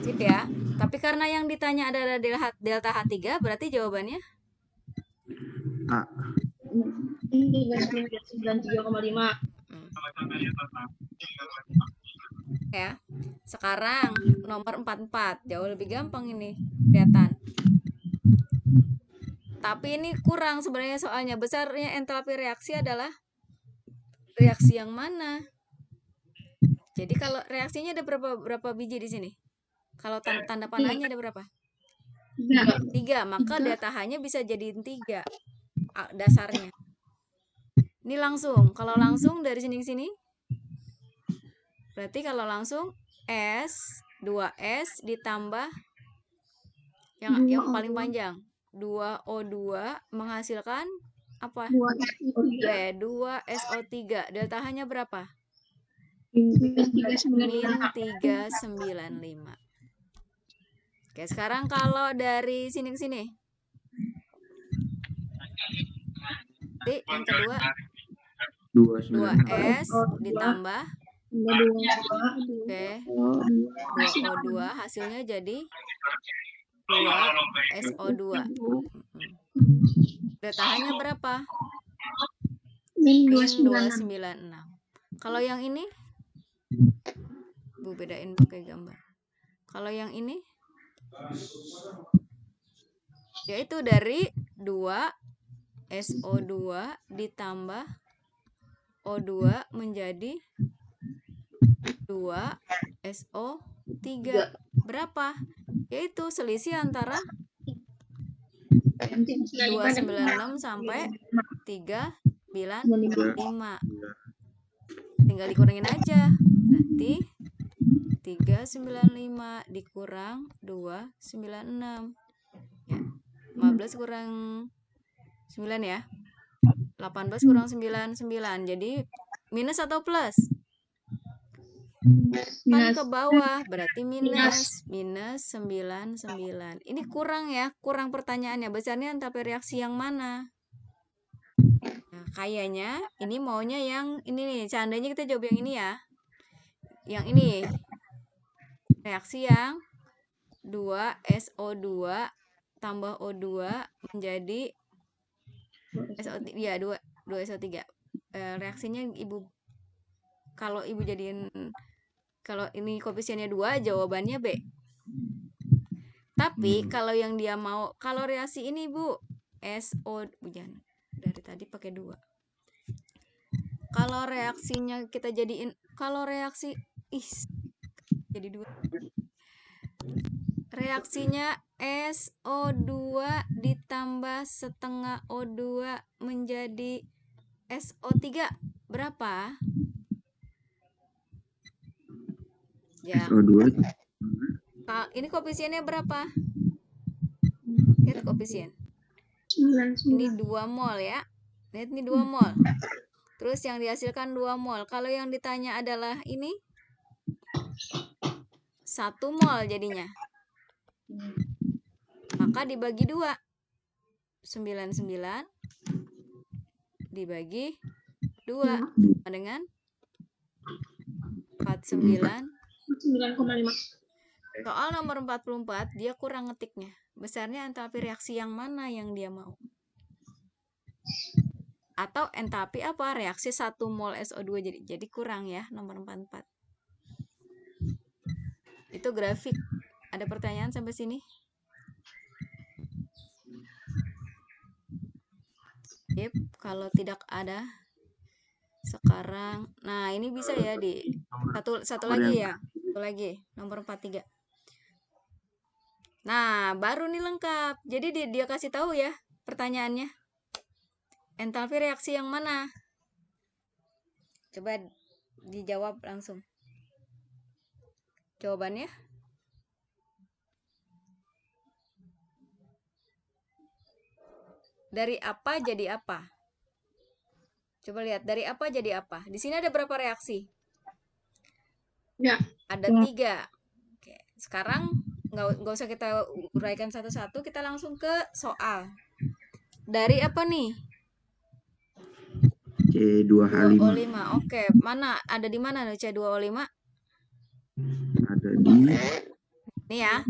Sip ya. Tapi karena yang ditanya adalah delta H3, berarti jawabannya A. Ini 93,5. ya. Sekarang nomor 44, jauh lebih gampang ini kelihatan. Tapi ini kurang sebenarnya soalnya. Besarnya entalpi reaksi adalah reaksi yang mana? Jadi kalau reaksinya ada berapa biji di sini? Kalau tanda panahnya ada berapa? 3, maka 3. delta H-nya bisa jadiin 3 dasarnya. Ini langsung. Kalau langsung dari sini ke sini, berarti kalau langsung S, 2S ditambah yang paling panjang, 2O2 menghasilkan apa? 2SO3. Delta H-nya berapa? Min 395. Oke, sekarang kalau dari sini ke sini. Jadi yang kedua 2S ditambah oke, 2O2 hasilnya jadi 2SO2. Delta H-nya berapa? Min Min 296. 296. Kalau yang ini Bu bedain pakai gambar. Kalau yang ini yaitu dari 2SO2 ditambah O2 menjadi 2SO3. Berapa? Yaitu selisih antara 296 sampai 395. Tinggal dikurangin aja. Berarti 395 dikurang 296. Ya. 15 kurang 9 ya. 18 kurang 9, 9. Jadi minus atau plus? Kan ke bawah, berarti minus. Minus 99. Ini kurang ya, kurang pertanyaannya. Besarnya entalpi reaksi yang mana? Nah, kayaknya ini maunya yang ini nih. Seandainya kita jawab yang ini ya. Yang ini. Reaksi yang 2SO2 tambah O2 menjadi SO3, ya 2SO3. Reaksinya Ibu, kalau Ibu jadiin, kalau ini koefisiennya 2, jawabannya B. Tapi kalau yang dia mau, kalau reaksi ini Bu, SO, jangan, dari tadi pakai 2. Kalau reaksinya kita jadiin, kalau reaksi, jadi 2. Reaksinya SO2 ditambah setengah O2 menjadi SO3 berapa? Ya. SO2. Ini koefisiennya berapa? Lihat koefisien. 99. Ini 2 mol ya. Lihat ini 2 mol. Terus yang dihasilkan 2 mol. Kalau yang ditanya adalah ini 1 mol jadinya. Maka dibagi 2. 99 dibagi 2 dengan 49. 9,5. Soal nomor 44 dia kurang ngetiknya. Besarnya entalpi reaksi yang mana yang dia mau? Atau entalpi apa? Reaksi 1 mol SO2 jadi kurang ya nomor 44. Itu grafik. Ada pertanyaan sampai sini? Yep, kalau tidak ada sekarang, nah ini bisa ya di satu lagi ya, satu lagi nomor 43. Nah baru nih lengkap. Jadi dia kasih tahu ya pertanyaannya. Entalpi reaksi yang mana? Coba dijawab langsung. Jawabannya? Dari apa jadi apa? Coba lihat, dari apa jadi apa? Di sini ada berapa reaksi? Ya. Ada 3. Oke, sekarang nggak usah kita uraikan satu-satu, kita langsung ke soal. Dari apa nih? C2H5 2O5. Oke, mana? Ada di mana nih C2O5? ada di Ini ya.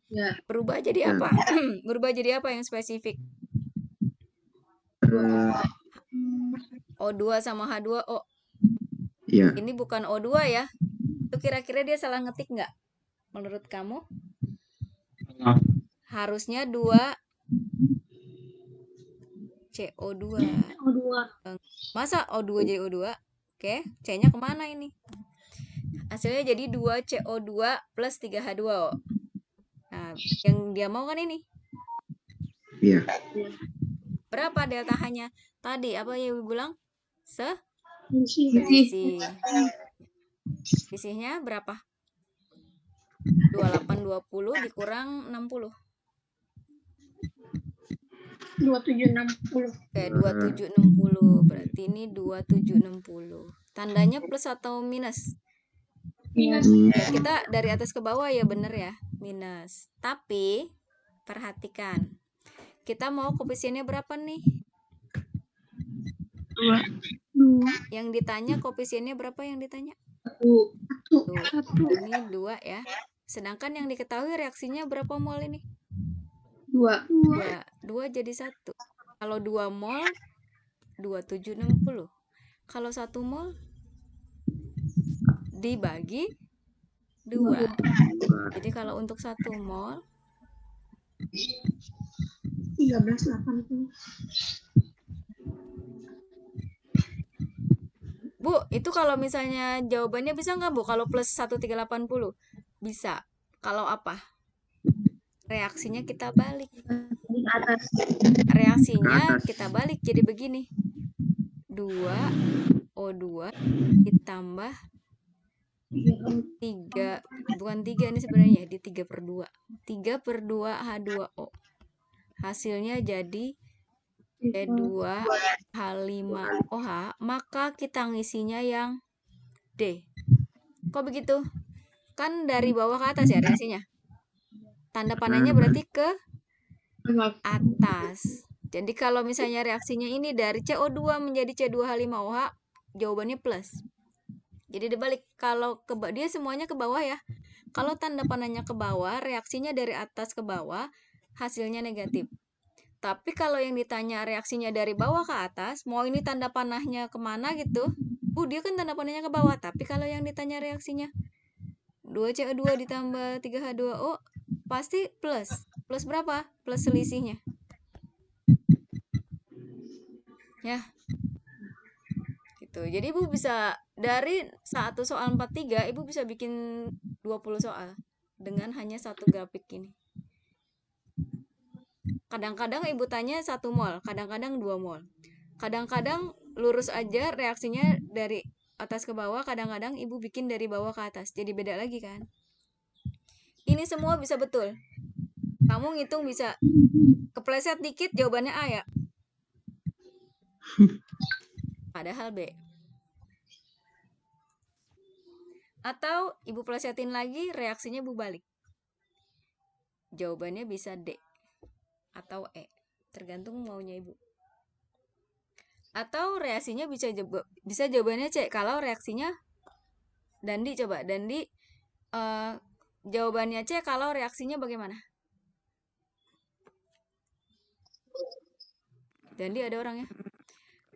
Ya. Berubah jadi Ya. apa? Berubah jadi apa yang spesifik? eh, O2 sama H2O. ya Ini bukan O2 ya. Itu kira-kira dia salah ngetik nggak? Menurut kamu? Salah. Harusnya 2 CO2. O2. Masa O2 jadi O2? Oke, C-nya kemana ini? Hasilnya jadi 2 CO2 plus 3 H2O. Nah, yang dia mau kan ini. ya Berapa delta H-nya? Tadi apa yang Ibu bilang? Isi. Selisih. Selisihnya berapa? 2820 dikurang 60. 2760. Oke, 2760. Berarti ini 2760. Tandanya plus atau minus? Minus. Ya, kita dari atas ke bawah ya, bener ya, minus. Tapi perhatikan, kita mau koefisiennya berapa nih? 2. Yang ditanya koefisiennya berapa yang ditanya? 1. Tuh, 1. ini 2 ya. Sedangkan yang diketahui reaksinya berapa mol ini? 2. 2 jadi 1. Kalau 2 mol 2760. Kalau 1 mol dibagi 2. Jadi kalau untuk 1 mol 1380. Bu, itu kalau misalnya jawabannya bisa nggak Bu? Kalau plus 1380? Bisa. Kalau apa? Reaksinya kita balik. Di atas. Reaksinya Ke atas. kita balik jadi begini. 2O2 ditambah 3, bukan 3 ini sebenarnya, di 3/2. 3/2 H2O. Hasilnya jadi C2H5OH, maka kita ngisinya yang D. Kok begitu? Kan dari bawah ke atas ya reaksinya. Tanda panahnya berarti ke atas. Jadi kalau misalnya reaksinya ini dari CO2 menjadi C2H5OH, jawabannya plus. Jadi dibalik, kalau dia semuanya ke bawah ya. Kalau tanda panahnya ke bawah, reaksinya dari atas ke bawah, hasilnya negatif. Tapi kalau yang ditanya reaksinya dari bawah ke atas, mau ini tanda panahnya kemana gitu, dia kan tanda panahnya ke bawah. Tapi kalau yang ditanya reaksinya 2CO2 ditambah 3H2O, pasti plus. Plus berapa? Plus selisihnya. Ya. Gitu. Jadi Ibu bisa dari 1 soal 43, Ibu bisa bikin 20 soal dengan hanya satu grafik ini. Kadang-kadang Ibu tanya 1 mol, kadang-kadang 2 mol. Kadang-kadang lurus aja reaksinya dari atas ke bawah, kadang-kadang Ibu bikin dari bawah ke atas. Jadi beda lagi kan? Ini semua bisa betul. Kamu ngitung bisa kepleset dikit jawabannya A ya. Padahal B. Atau Ibu plesetin lagi, reaksinya Ibu balik. Jawabannya bisa D atau E. Tergantung maunya Ibu. Atau reaksinya bisa jawabannya C. Kalau reaksinya Dandi, coba Dandi jawabannya C kalau reaksinya bagaimana? Dandi ada orangnya.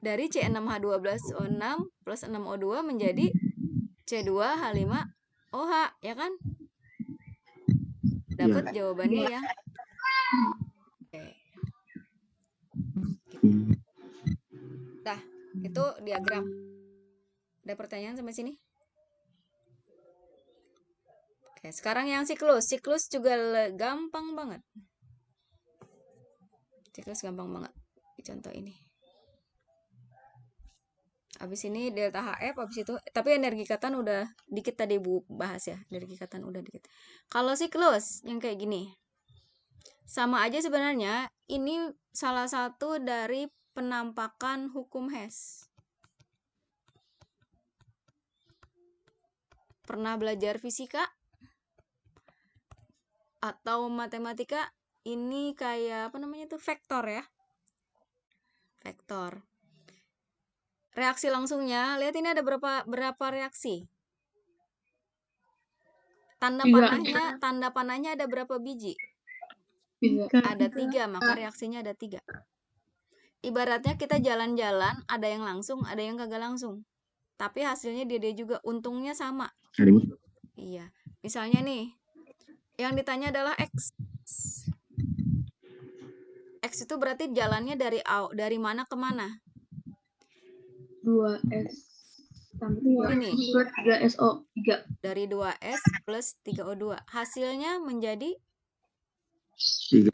Dari C6H12O6 plus 6O2 menjadi C2H5OH, ya kan? Dapat jawabannya yang oke. Dah, itu diagram. Ada pertanyaan sampai sini? Oke, sekarang yang siklus. Siklus juga gampang banget. Siklus gampang banget. Di contoh ini. Habis ini delta HF, habis itu, tapi energi ikatan udah dikit tadi Bu bahas ya. Energi ikatan udah dikit. Kalau siklus yang kayak gini. Sama aja sebenarnya, ini salah satu dari penampakan hukum Hess. Pernah belajar fisika? atau matematika ini kayak apa namanya tuh vektor ya. Vektor. Reaksi langsungnya, lihat ini ada berapa reaksi? Tanda Tiga. panahnya ada berapa biji? Tiga. Ada 3, maka reaksinya ada 3. Ibaratnya kita jalan-jalan, ada yang langsung, ada yang kagak langsung. Tapi hasilnya dia juga, untungnya sama. Ada yang Iya. Misalnya nih, yang ditanya adalah X. X itu berarti jalannya dari mana ke mana? 2S tambah 3. Ini. 3SO. 3. Dari 2S plus 3O2. Hasilnya menjadi 3.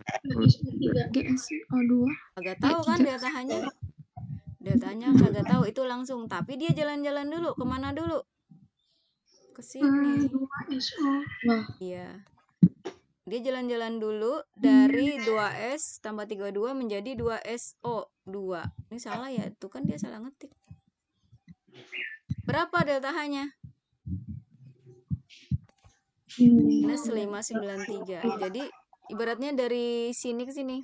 GSO2. kagak tahu kan deltanya? Deltanya kagak tahu, itu langsung. Tapi dia jalan-jalan dulu. Kemana dulu? Ke sini. 2SO. Wah. Iya. Dia jalan-jalan dulu dari 2S tambah 3O2 menjadi 2SO2. Ini salah ya? Itu kan dia salah ngetik. Berapa delta H-nya? Minus 593. Jadi ibaratnya dari sini ke sini.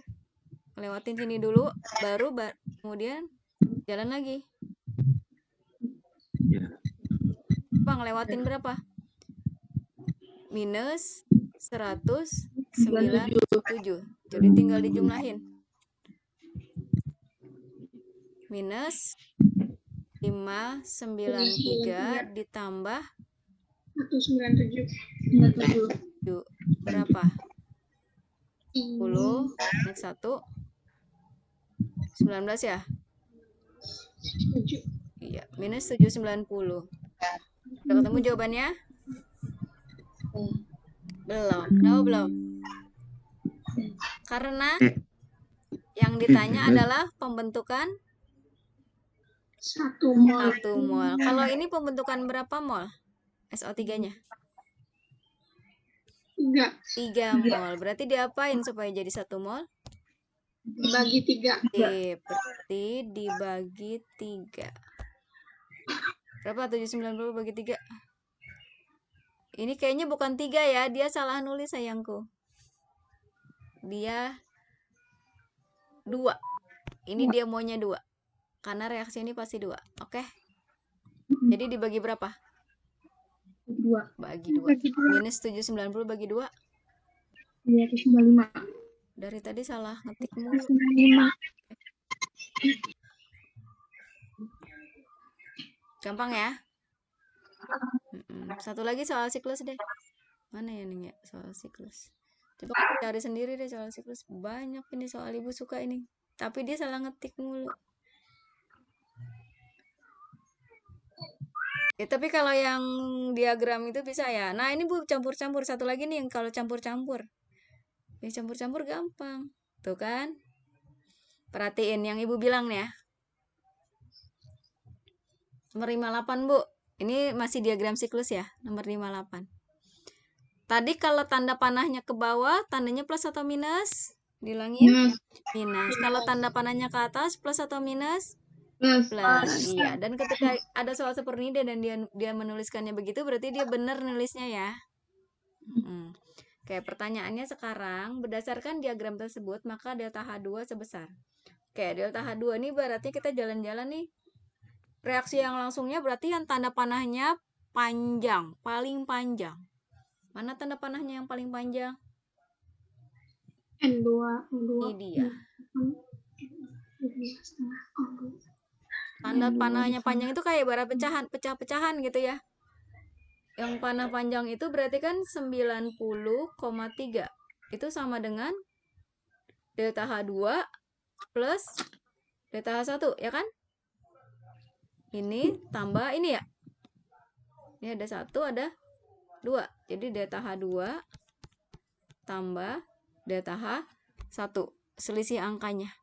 Lewatin sini dulu, baru kemudian jalan lagi. Ya. Bang, lewatin berapa? Minus 197. Jadi tinggal dijumlahin. Minus 593 ditambah 197. berapa? 10 next 1 19 ya? 7. Iya, minus 790. Udah ketemu jawabannya? Belum. Kenapa belum? Karena yang ditanya adalah pembentukan 1 mol. 1 mol. Kalau ini pembentukan berapa mol? SO3-nya? 3. 3 mol. Berarti diapain supaya jadi 1 mol? Dibagi 3. Berarti dibagi 3. Berapa 790 bagi 3? Ini kayaknya bukan 3 ya. Dia salah nulis sayangku. Dia 2. Ini dia maunya 2. Karena reaksi ini pasti 2. Oke. Jadi dibagi berapa? 2. Bagi 2. Minus 790 bagi 2. 295. Dari tadi salah ngetik mulu. 95. Gampang ya? Satu lagi soal siklus deh. Mana ya nih ya soal siklus? Coba cari sendiri deh soal siklus. Banyak ini soal ibu suka ini. Tapi dia salah ngetik mulu. Ya, tapi kalau yang diagram itu bisa ya. Nah ini Bu campur-campur. Satu lagi nih yang kalau campur-campur. Ya campur-campur gampang. Tuh kan? Perhatiin yang ibu bilang nih ya. Nomor 58 Bu. Ini masih diagram siklus ya. Nomor 58. Tadi kalau tanda panahnya ke bawah, tandanya plus atau minus? Bilangin minus. Kalau tanda panahnya ke atas, plus atau minus? Plus. Iya. Dan ketika ada soal seperti ini dan dia menuliskannya begitu, berarti dia benar nulisnya ya. Oke, pertanyaannya sekarang, berdasarkan diagram tersebut, maka delta H2 sebesar. Oke, delta H2 ini berarti kita jalan-jalan nih. Reaksi yang langsungnya berarti yang tanda panahnya panjang, paling panjang. Mana tanda panahnya yang paling panjang? N2. Ini dia. Tanda panahnya panjang itu kayak ibarat pecah-pecahan gitu ya. Yang panah panjang itu berarti kan 90,3. Itu sama dengan delta H2 plus delta H1, ya kan? Ini tambah ini ya. Ini ada 1, ada 2. Jadi delta H2 tambah delta H1. Selisih angkanya.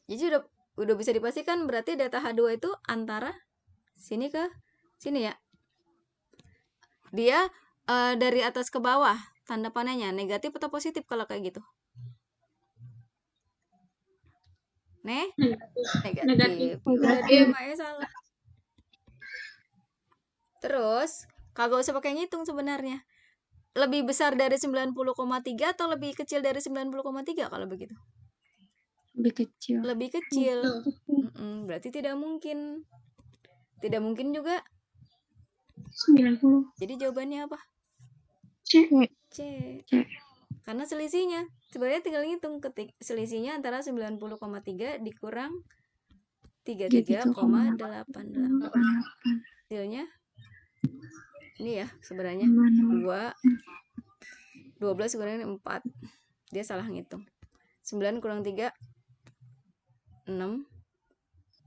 Jadi udah bisa dipastikan berarti delta H2 itu antara sini ke sini ya. Dia dari atas ke bawah, tanda panahnya negatif atau positif kalau kayak gitu? Negatif. Udah dia makanya salah. Terus kagak usah pakai ngitung sebenarnya. lebih besar dari 90,3 atau lebih kecil dari 90,3 kalau begitu? Lebih kecil. Lebih kecil. Betul. Berarti tidak mungkin. Tidak mungkin juga. 90. Jadi jawabannya apa? C. C. C. Karena selisihnya. Sebenarnya tinggal ngitung selisihnya antara 90,3 dikurang 33,88. Hasilnya ini ya sebenarnya 12 kurang 4. Dia salah ngitung. 9 kurang 3 6.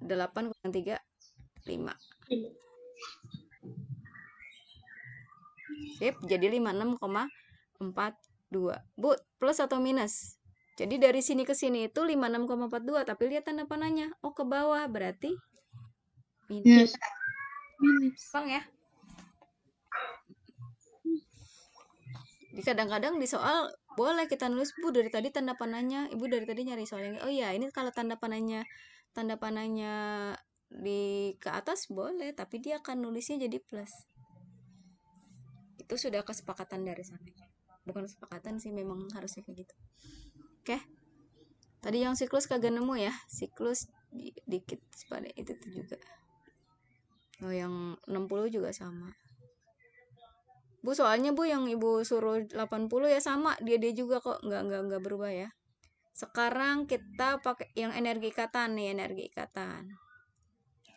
8 kurang 3 5. Sip, jadi 56,42. Bu, plus atau minus? Jadi dari sini ke sini itu 56,42, tapi lihat tanda panahnya. Oh, ke bawah, berarti minus. Minus. Bang ya. Jadi kadang-kadang di soal boleh kita nulis, Bu, dari tadi tanda panahnya, Ibu dari tadi nyari soal yang, oh iya, ini kalau tanda panahnya di ke atas boleh, tapi dia akan nulisnya jadi plus. Itu sudah kesepakatan dari sana. Bukan kesepakatan sih, memang harusnya kayak gitu. Oke. Tadi yang siklus kagak nemu ya. Siklus dikit pada itu juga. Oh, yang 60 juga sama. Bu, soalnya Bu yang Ibu suruh 80 ya sama, dia juga kok, enggak berubah ya. Sekarang kita pakai yang energi ikatan nih, energi ikatan.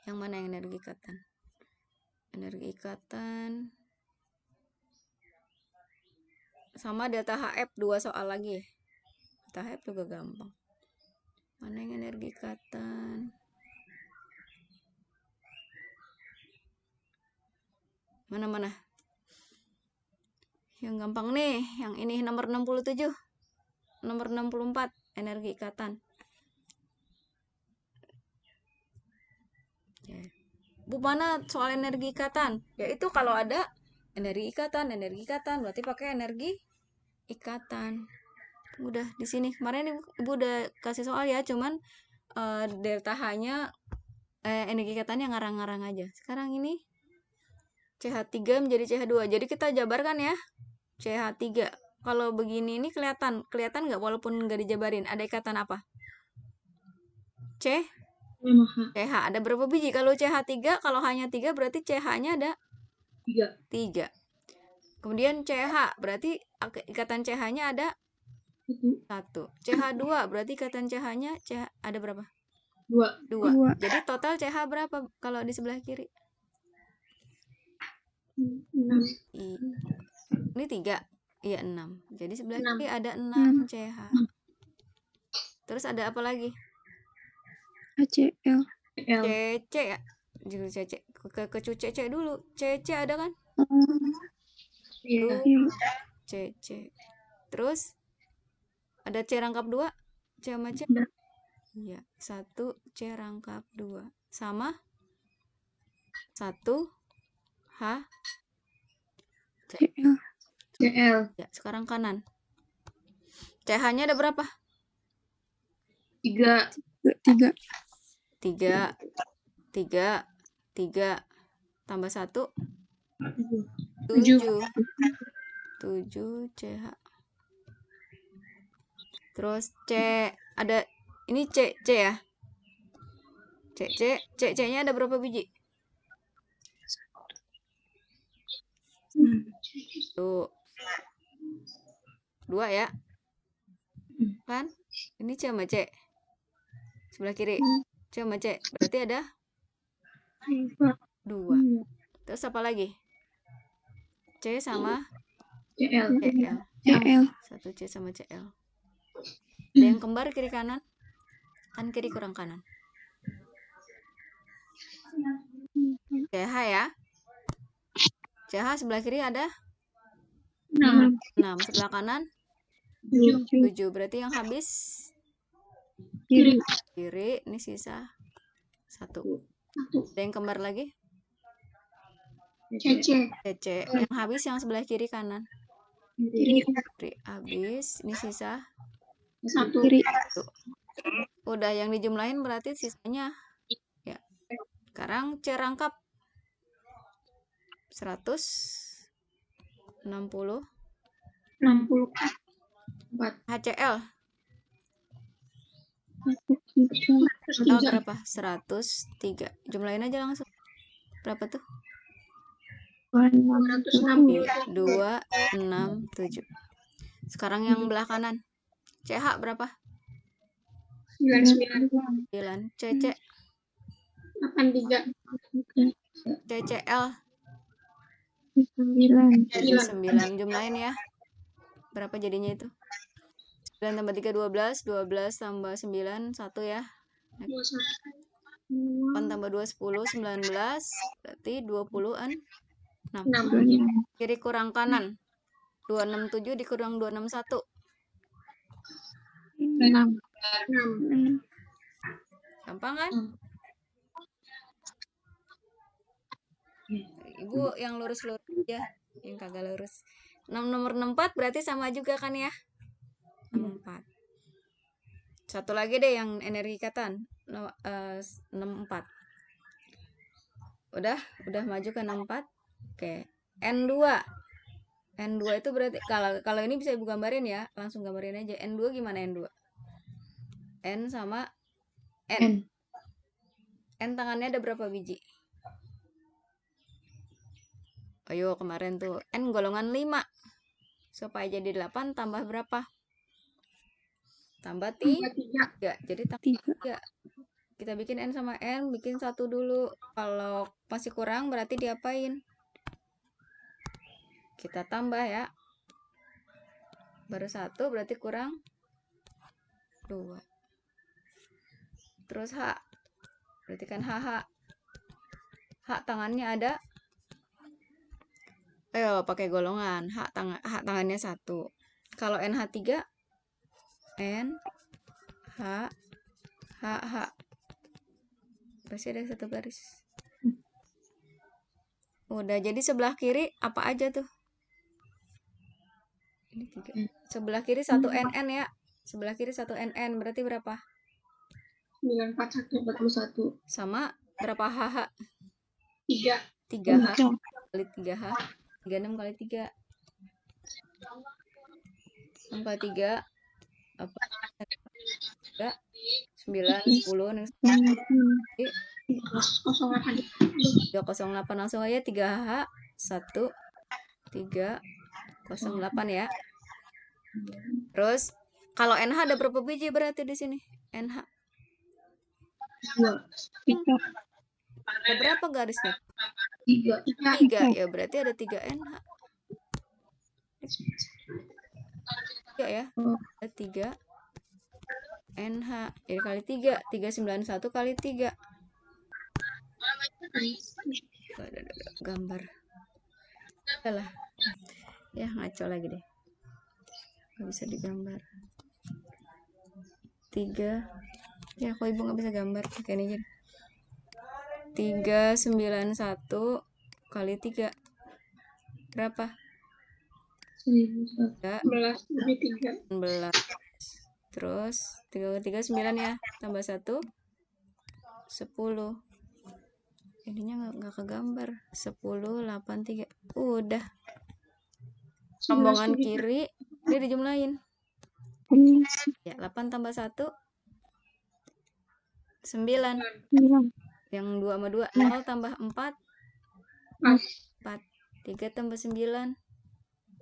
Yang mana yang energi ikatan? Energi ikatan sama delta HF 2 soal lagi. Delta HF juga gampang. Mana yang energi ikatan? Mana? Yang gampang nih, yang ini nomor 67. Nomor 64, energi ikatan. Bu, mana soal energi ikatan? Yaitu kalau ada energi ikatan, berarti pakai energi ikatan. Udah di sini. Kemarin Ibu udah kasih soal ya, cuman delta H-nya energi ikatannya ngarang-ngarang aja. Sekarang ini CH3 menjadi CH2. Jadi kita jabarkan ya. CH3. Kalau begini ini kelihatan nggak walaupun nggak dijabarin? Ada ikatan apa? CH. Ada berapa biji? Kalau CH3, kalau hanya 3 berarti CH-nya ada 3. Kemudian CH berarti ikatan CH-nya ada 1. CH2 berarti ikatan CH-nya ada berapa? 2. Jadi total CH berapa kalau di sebelah kiri? 6. Ini 3. Iya, 6. Jadi sebelah 6. kiri ada 6 CH. Terus ada apa lagi? HCl. CC ya. Judul CC. Ke CC dulu. CC ada kan? Iya. CC. Terus ada C rangkap 2. C sama C. Iya, 1 C rangkap 2 sama 1 H CL. Ya, sekarang kanan. CH-nya ada berapa? 3. 3 tambah 1 7 CH. Terus C ada ini C ya. C-nya ada berapa biji? Tuh. 2 ya. Kan? Ini C sama C. Sebelah kiri. C sama C. Berarti ada 2. Terus apa lagi? C sama CL. 1 C sama CL. Ada yang kembar kiri kanan? Kan kiri kurang kanan. CH ya. CH sebelah kiri ada 6. 6. Sebelah kanan 7. 7. Berarti yang habis Kiri. Ini sisa 1. Ada yang kembar lagi? CC. CC. Yang habis yang sebelah kiri kanan. Kiri. Habis. Ini sisa 1. Udah yang dijumlahin berarti sisanya ya. Sekarang C rangkap 160 64. HCl. 103. L berapa? 103. Jumlahin aja langsung. Berapa tuh? 267. 267. Sekarang yang belah kanan. CH berapa? 99. 9. CC. 83. CCl 9. jadi 9. Jumlahin ya. Berapa jadinya itu? 9 tambah 3 12. 12 tambah 9 1 ya. 8 tambah 2 10. 19. Berarti 20-an 6. 6. Kiri kurang kanan. 267 dikurang 261. 6. Gampang kan? Ibu yang lurus-lurus aja, yang kagak lurus. Nomor 64 berarti sama juga kan ya? 64. Satu lagi deh yang energi ikatan. 64. Udah maju ke 64. Oke. N2. N2 itu berarti kalau ini bisa ibu gambarin ya, langsung gambarin aja. N2 gimana N2? N sama N. N tangannya ada berapa biji? Ayo kemarin tuh N golongan 5. Supaya jadi 8 tambah berapa? Tambah 3. Jadi tambah 3. Kita bikin N sama N, bikin 1 dulu. Kalau masih kurang berarti diapain? Kita tambah ya. Baru 1 berarti kurang 2. Terus H. Berarti kan HH. H tangannya ada. Ayo pakai golongan. H tangannya 1. Kalau NH3 N H H. Pasti ada 1 garis. Udah, jadi sebelah kiri apa aja tuh? Ini 3. Sebelah kiri 1 NN ya. Sebelah kiri 1 NN berarti berapa? 941. Sama berapa HH? 3. 3H kali 3H. 36 kali 3. 6 kali 3 apa? 3 9 10 308 langsung aja 3H 1 308 ya. Terus kalau NH ada berapa biji berarti di sini? NH 2. ada berapa garisnya? 3. 3 ya, berarti ada 3 NH. 3 ya. Ada 3 NH. Jadi kali 3, 391 kali 3. Gambar. Alah. Ya ngaco lagi deh. Gak bisa digambar. 3. Ya kok ibu gak bisa gambar pakai ini aja. 391 kali 3 berapa? 11. Terus 3 kali 3 9 ya. Tambah 1 10. Ininya nggak kegambar. 10 8 3. Udah. Rombongan kiri dia dijumlahin. Ya, 8 tambah 1 9. Yang 2 sama 2 0 tambah 4 4. 3 tambah 9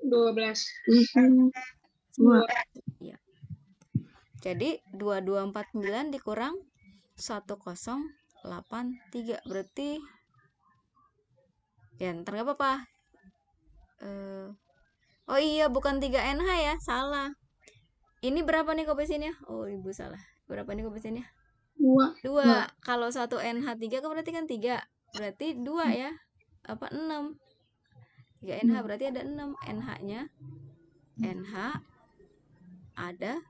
12. 2. Ya. Jadi 2249 dikurang 1083 berarti ya ntar gak apa-apa. Oh iya bukan 3NH ya, salah. Ini berapa nih koefisiennya? Oh ibu salah. Berapa nih koefisiennya? 2. Kalau 1 NH3 kan berarti kan 3. Berarti 2 ya. Apa 6? 3 NH berarti ada 6. NH-nya NH ada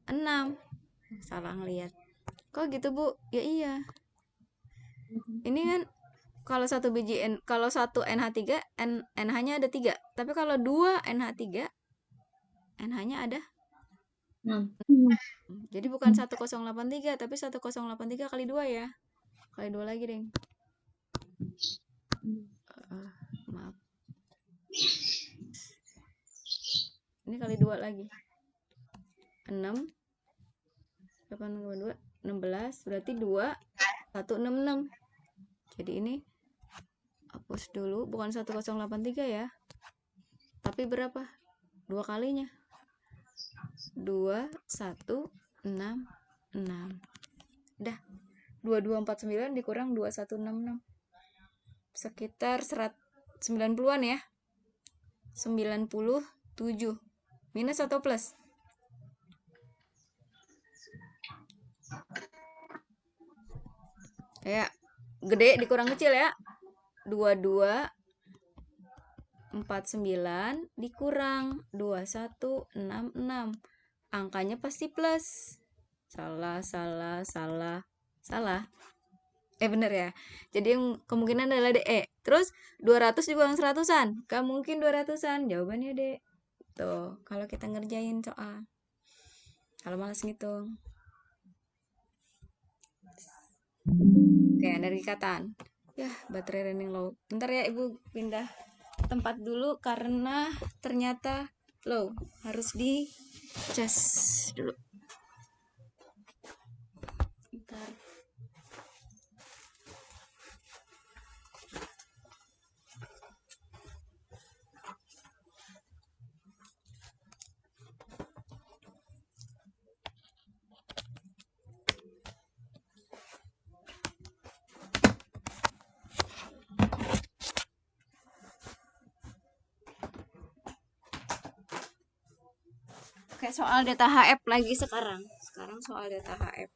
6. Salah ngelihat. Kok gitu, Bu? Ya iya. Ini kan kalau 1 biji kalau 1 NH3 NH-nya ada 3. Tapi kalau 2 NH3 NH-nya ada 6. Jadi bukan 1083 tapi 1083 kali 2 ya. Kali 2 lagi, Deng. Maaf. Ini kali 2 lagi. 6. 8 2, 16. Berarti 2, 1, 6, 6. Jadi ini hapus dulu. Bukan 1083 ya. Tapi berapa? 2 kalinya. 2, 1, 6, 6. Udah. 2249 dikurang 2166. Sekitar 90-an ya. 97. Minus atau plus? Ya, gede dikurang kecil ya. 2249 dikurang 2166. Angkanya pasti plus. Salah. Bener ya. Jadi yang kemungkinan adalah DE. Terus 200 dikurang 100-an. Gak mungkin 200-an. Jawabannya D. Tuh, kalau kita ngerjain soal. Kalau malas ngitung. Oke, energi ikatan. Ya, baterai running low. Bentar ya, Ibu pindah tempat dulu karena ternyata low. Harus di cas dulu. Bentar. Oke, soal delta HF lagi sekarang. Sekarang soal delta HF.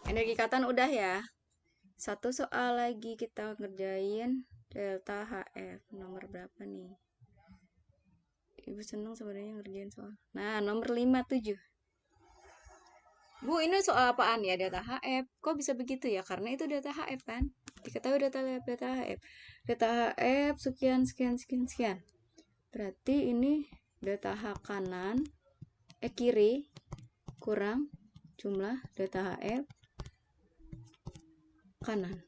Energi ikatan udah ya. Satu soal lagi kita ngerjain delta HF. Nomor berapa nih? Ibu seneng sebenarnya ngerjain soal. Nah, nomor 57. Bu, ini soal apaan ya delta HF? Kok bisa begitu ya? Karena itu delta HF kan? Diketahui delta HF. Delta HF sekian. Berarti ini delta H kanan kiri kurang jumlah delta HF kanan.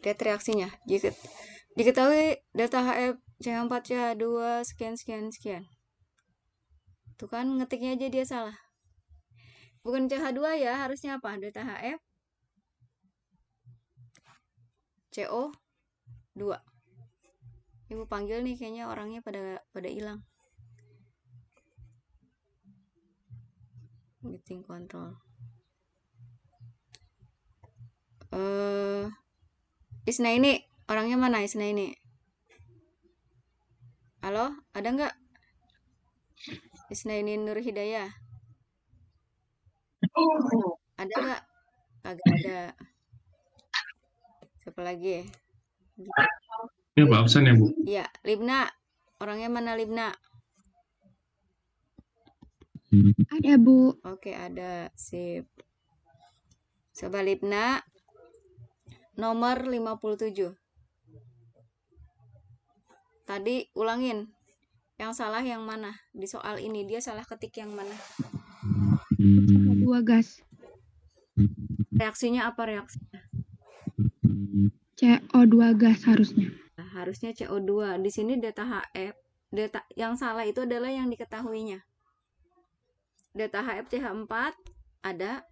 Lihat reaksinya. Jika diketahui delta HF CH4 CH2 sekian. Tuh kan ngetiknya aja dia salah. Bukan CH2 ya, harusnya apa? Delta HF CO2. Ibu panggil nih, kayaknya orangnya pada hilang. Meeting control. Isna ini orangnya mana? Isna ini. Halo, ada nggak? Isna ini Nur Hidayah. Ada nggak? Kagak ada. Siapa lagi? Ya, Pak, absen ya, Bu? Iya, Libna. Orangnya mana Libna? Ada, Bu. Oke, ada. Sip. Coba Libna. Nomor 57. Tadi ulangin. Yang salah yang mana? Di soal ini dia salah ketik yang mana? CH2 gas. Reaksinya apa reaksinya? CO2 gas harusnya. Nah, harusnya CO2. Di sini delta HF. Delta yang salah itu adalah yang diketahuinya. Delta HF CH4 ada.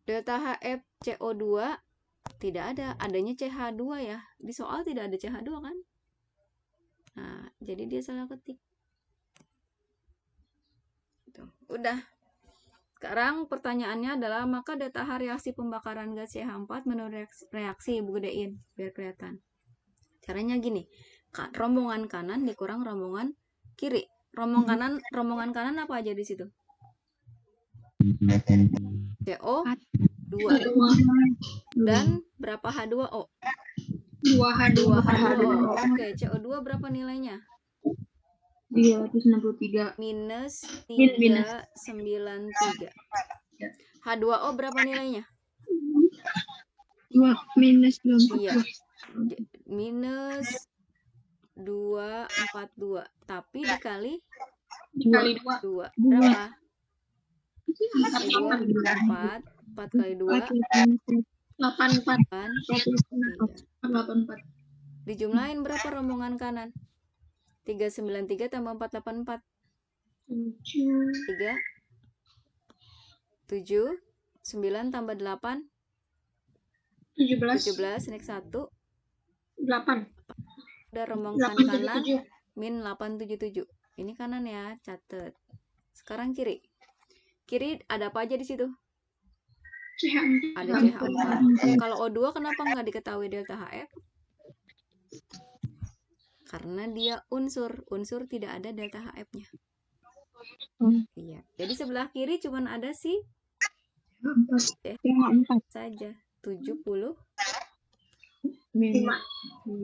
Delta HF CO2 tidak ada. Adanya CH2 ya. Di soal tidak ada CH2 kan? Nah, jadi dia salah ketik. Tuh, udah. Sekarang pertanyaannya adalah, maka delta H reaksi pembakaran gas CH4 menurut reaksi. Ibu gedein biar kelihatan. Caranya gini. Rombongan kanan dikurang rombongan kiri. Rombongan kanan apa aja di situ? CO2. Dan berapa H2O? 2H2O. Oke, CO2 berapa nilainya? 363. Minus 393. H2O berapa nilainya? Minus 24. Iya. Minus 242. Tapi dikali Dikali 2. Berapa? 4 kali 2. 2. 84. 8. 84. Dijumlahin berapa rombongan kanan? 393 tambah 484. 3, 7, 9 tambah 8, 17, 17, naik 1. 8, Udah rombongan 8, kanan, 7, min 877. Ini kanan ya, catet. Sekarang kiri. Kiri ada apa aja di situ? CH4. Ada CH4. Kalau O2 kenapa nggak diketahui delta HF? Karena dia unsur. Unsur tidak ada delta HF-nya. Iya. Jadi sebelah kiri cuman ada si CH4. saja. 70.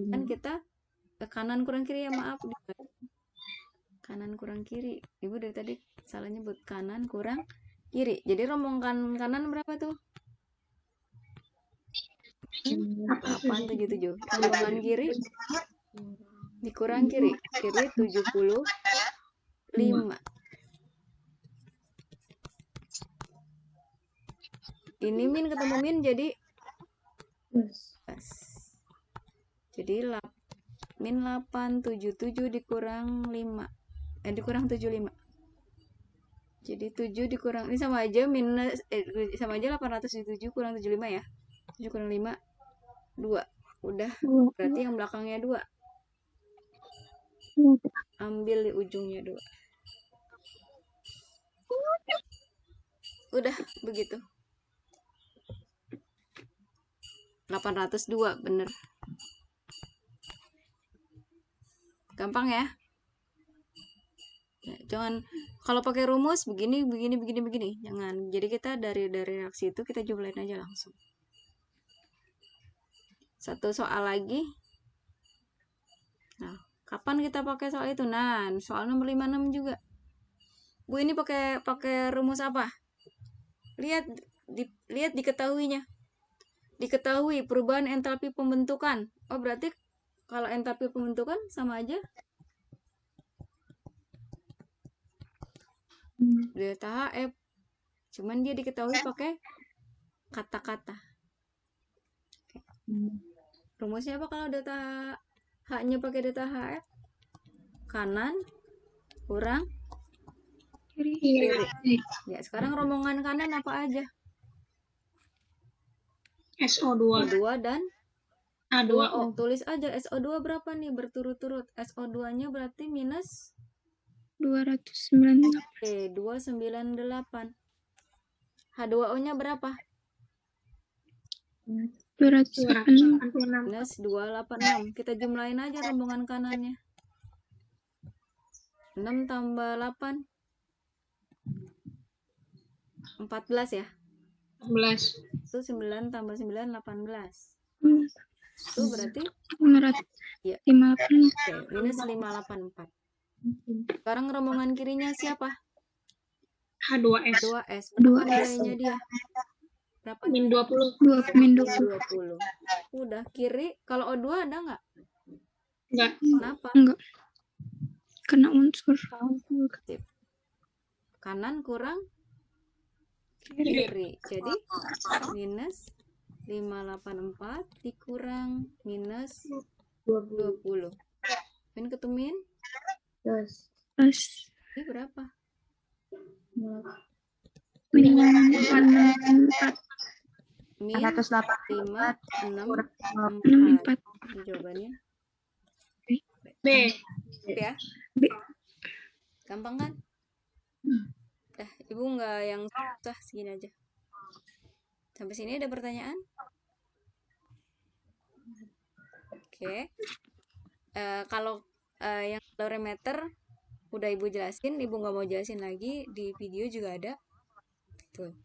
Kan kita ke kanan kurang kiri ya, maaf. Kanan kurang kiri. Ibu dari tadi salah nyebut kanan kurang kiri. Jadi rombongan kanan berapa tuh? 877. Rombongan kiri dikurang kiri. Kiri 75. Ini min ketemu min jadi jadi min 877 dikurang 5. Dikurang 75. Jadi 7 dikurang, ini sama aja minus sama aja 877 kurang 75 ya. 7 kurang 5 2. Udah. Berarti yang belakangnya 2. Ambil di ujungnya 2. Udah begitu. 802 bener. Gampang ya? Jangan kalau pakai rumus begini. Jangan. Jadi kita dari reaksi itu kita jumlahin aja langsung. Satu soal lagi. Nah, kapan kita pakai soal itu? Nah, soal nomor 56 juga. Bu, ini pakai rumus apa? Lihat diketahuinya. Diketahui perubahan entalpi pembentukan. Oh, berarti kalau entalpi pembentukan sama aja delta HF. Cuman dia diketahui pakai kata-kata. Rumusnya apa kalau delta H-nya pakai delta HF? Kanan kurang kiri. Ya, sekarang rombongan kanan apa aja? SO2, O2 dan A2O. tulis aja SO2 berapa nih berturut-turut. SO2-nya berarti minus 298. 298. H2O-nya berapa? 286. Minus 286. Kita jumlahin aja rombongan kanannya. 6 tambah 8 14 ya. 14. Itu 9 tambah 9 18. Itu berarti 558. ya. Oke, minus 584. Sekarang rombongan kirinya siapa? H2S. 2S. Berapa nilainya dia? Berapa? Min 20. 20. Udah. Kiri kalau O2 ada nggak? Enggak. Kenapa? Enggak. Kena unsur. Sip. Kanan kurang Kiri. kiri. Jadi minus 584 dikurang minus 20. Min ketemuin? Terus. Ini berapa? Min 4. Min 564. 64. Ini jawabannya B. ya. B. Gampang kan? Ibu nggak yang susah, segini aja. Sampai sini ada pertanyaan? Oke. Kalau yang kalorimeter udah ibu jelasin, ibu nggak mau jelasin lagi, di video juga ada. Tuh.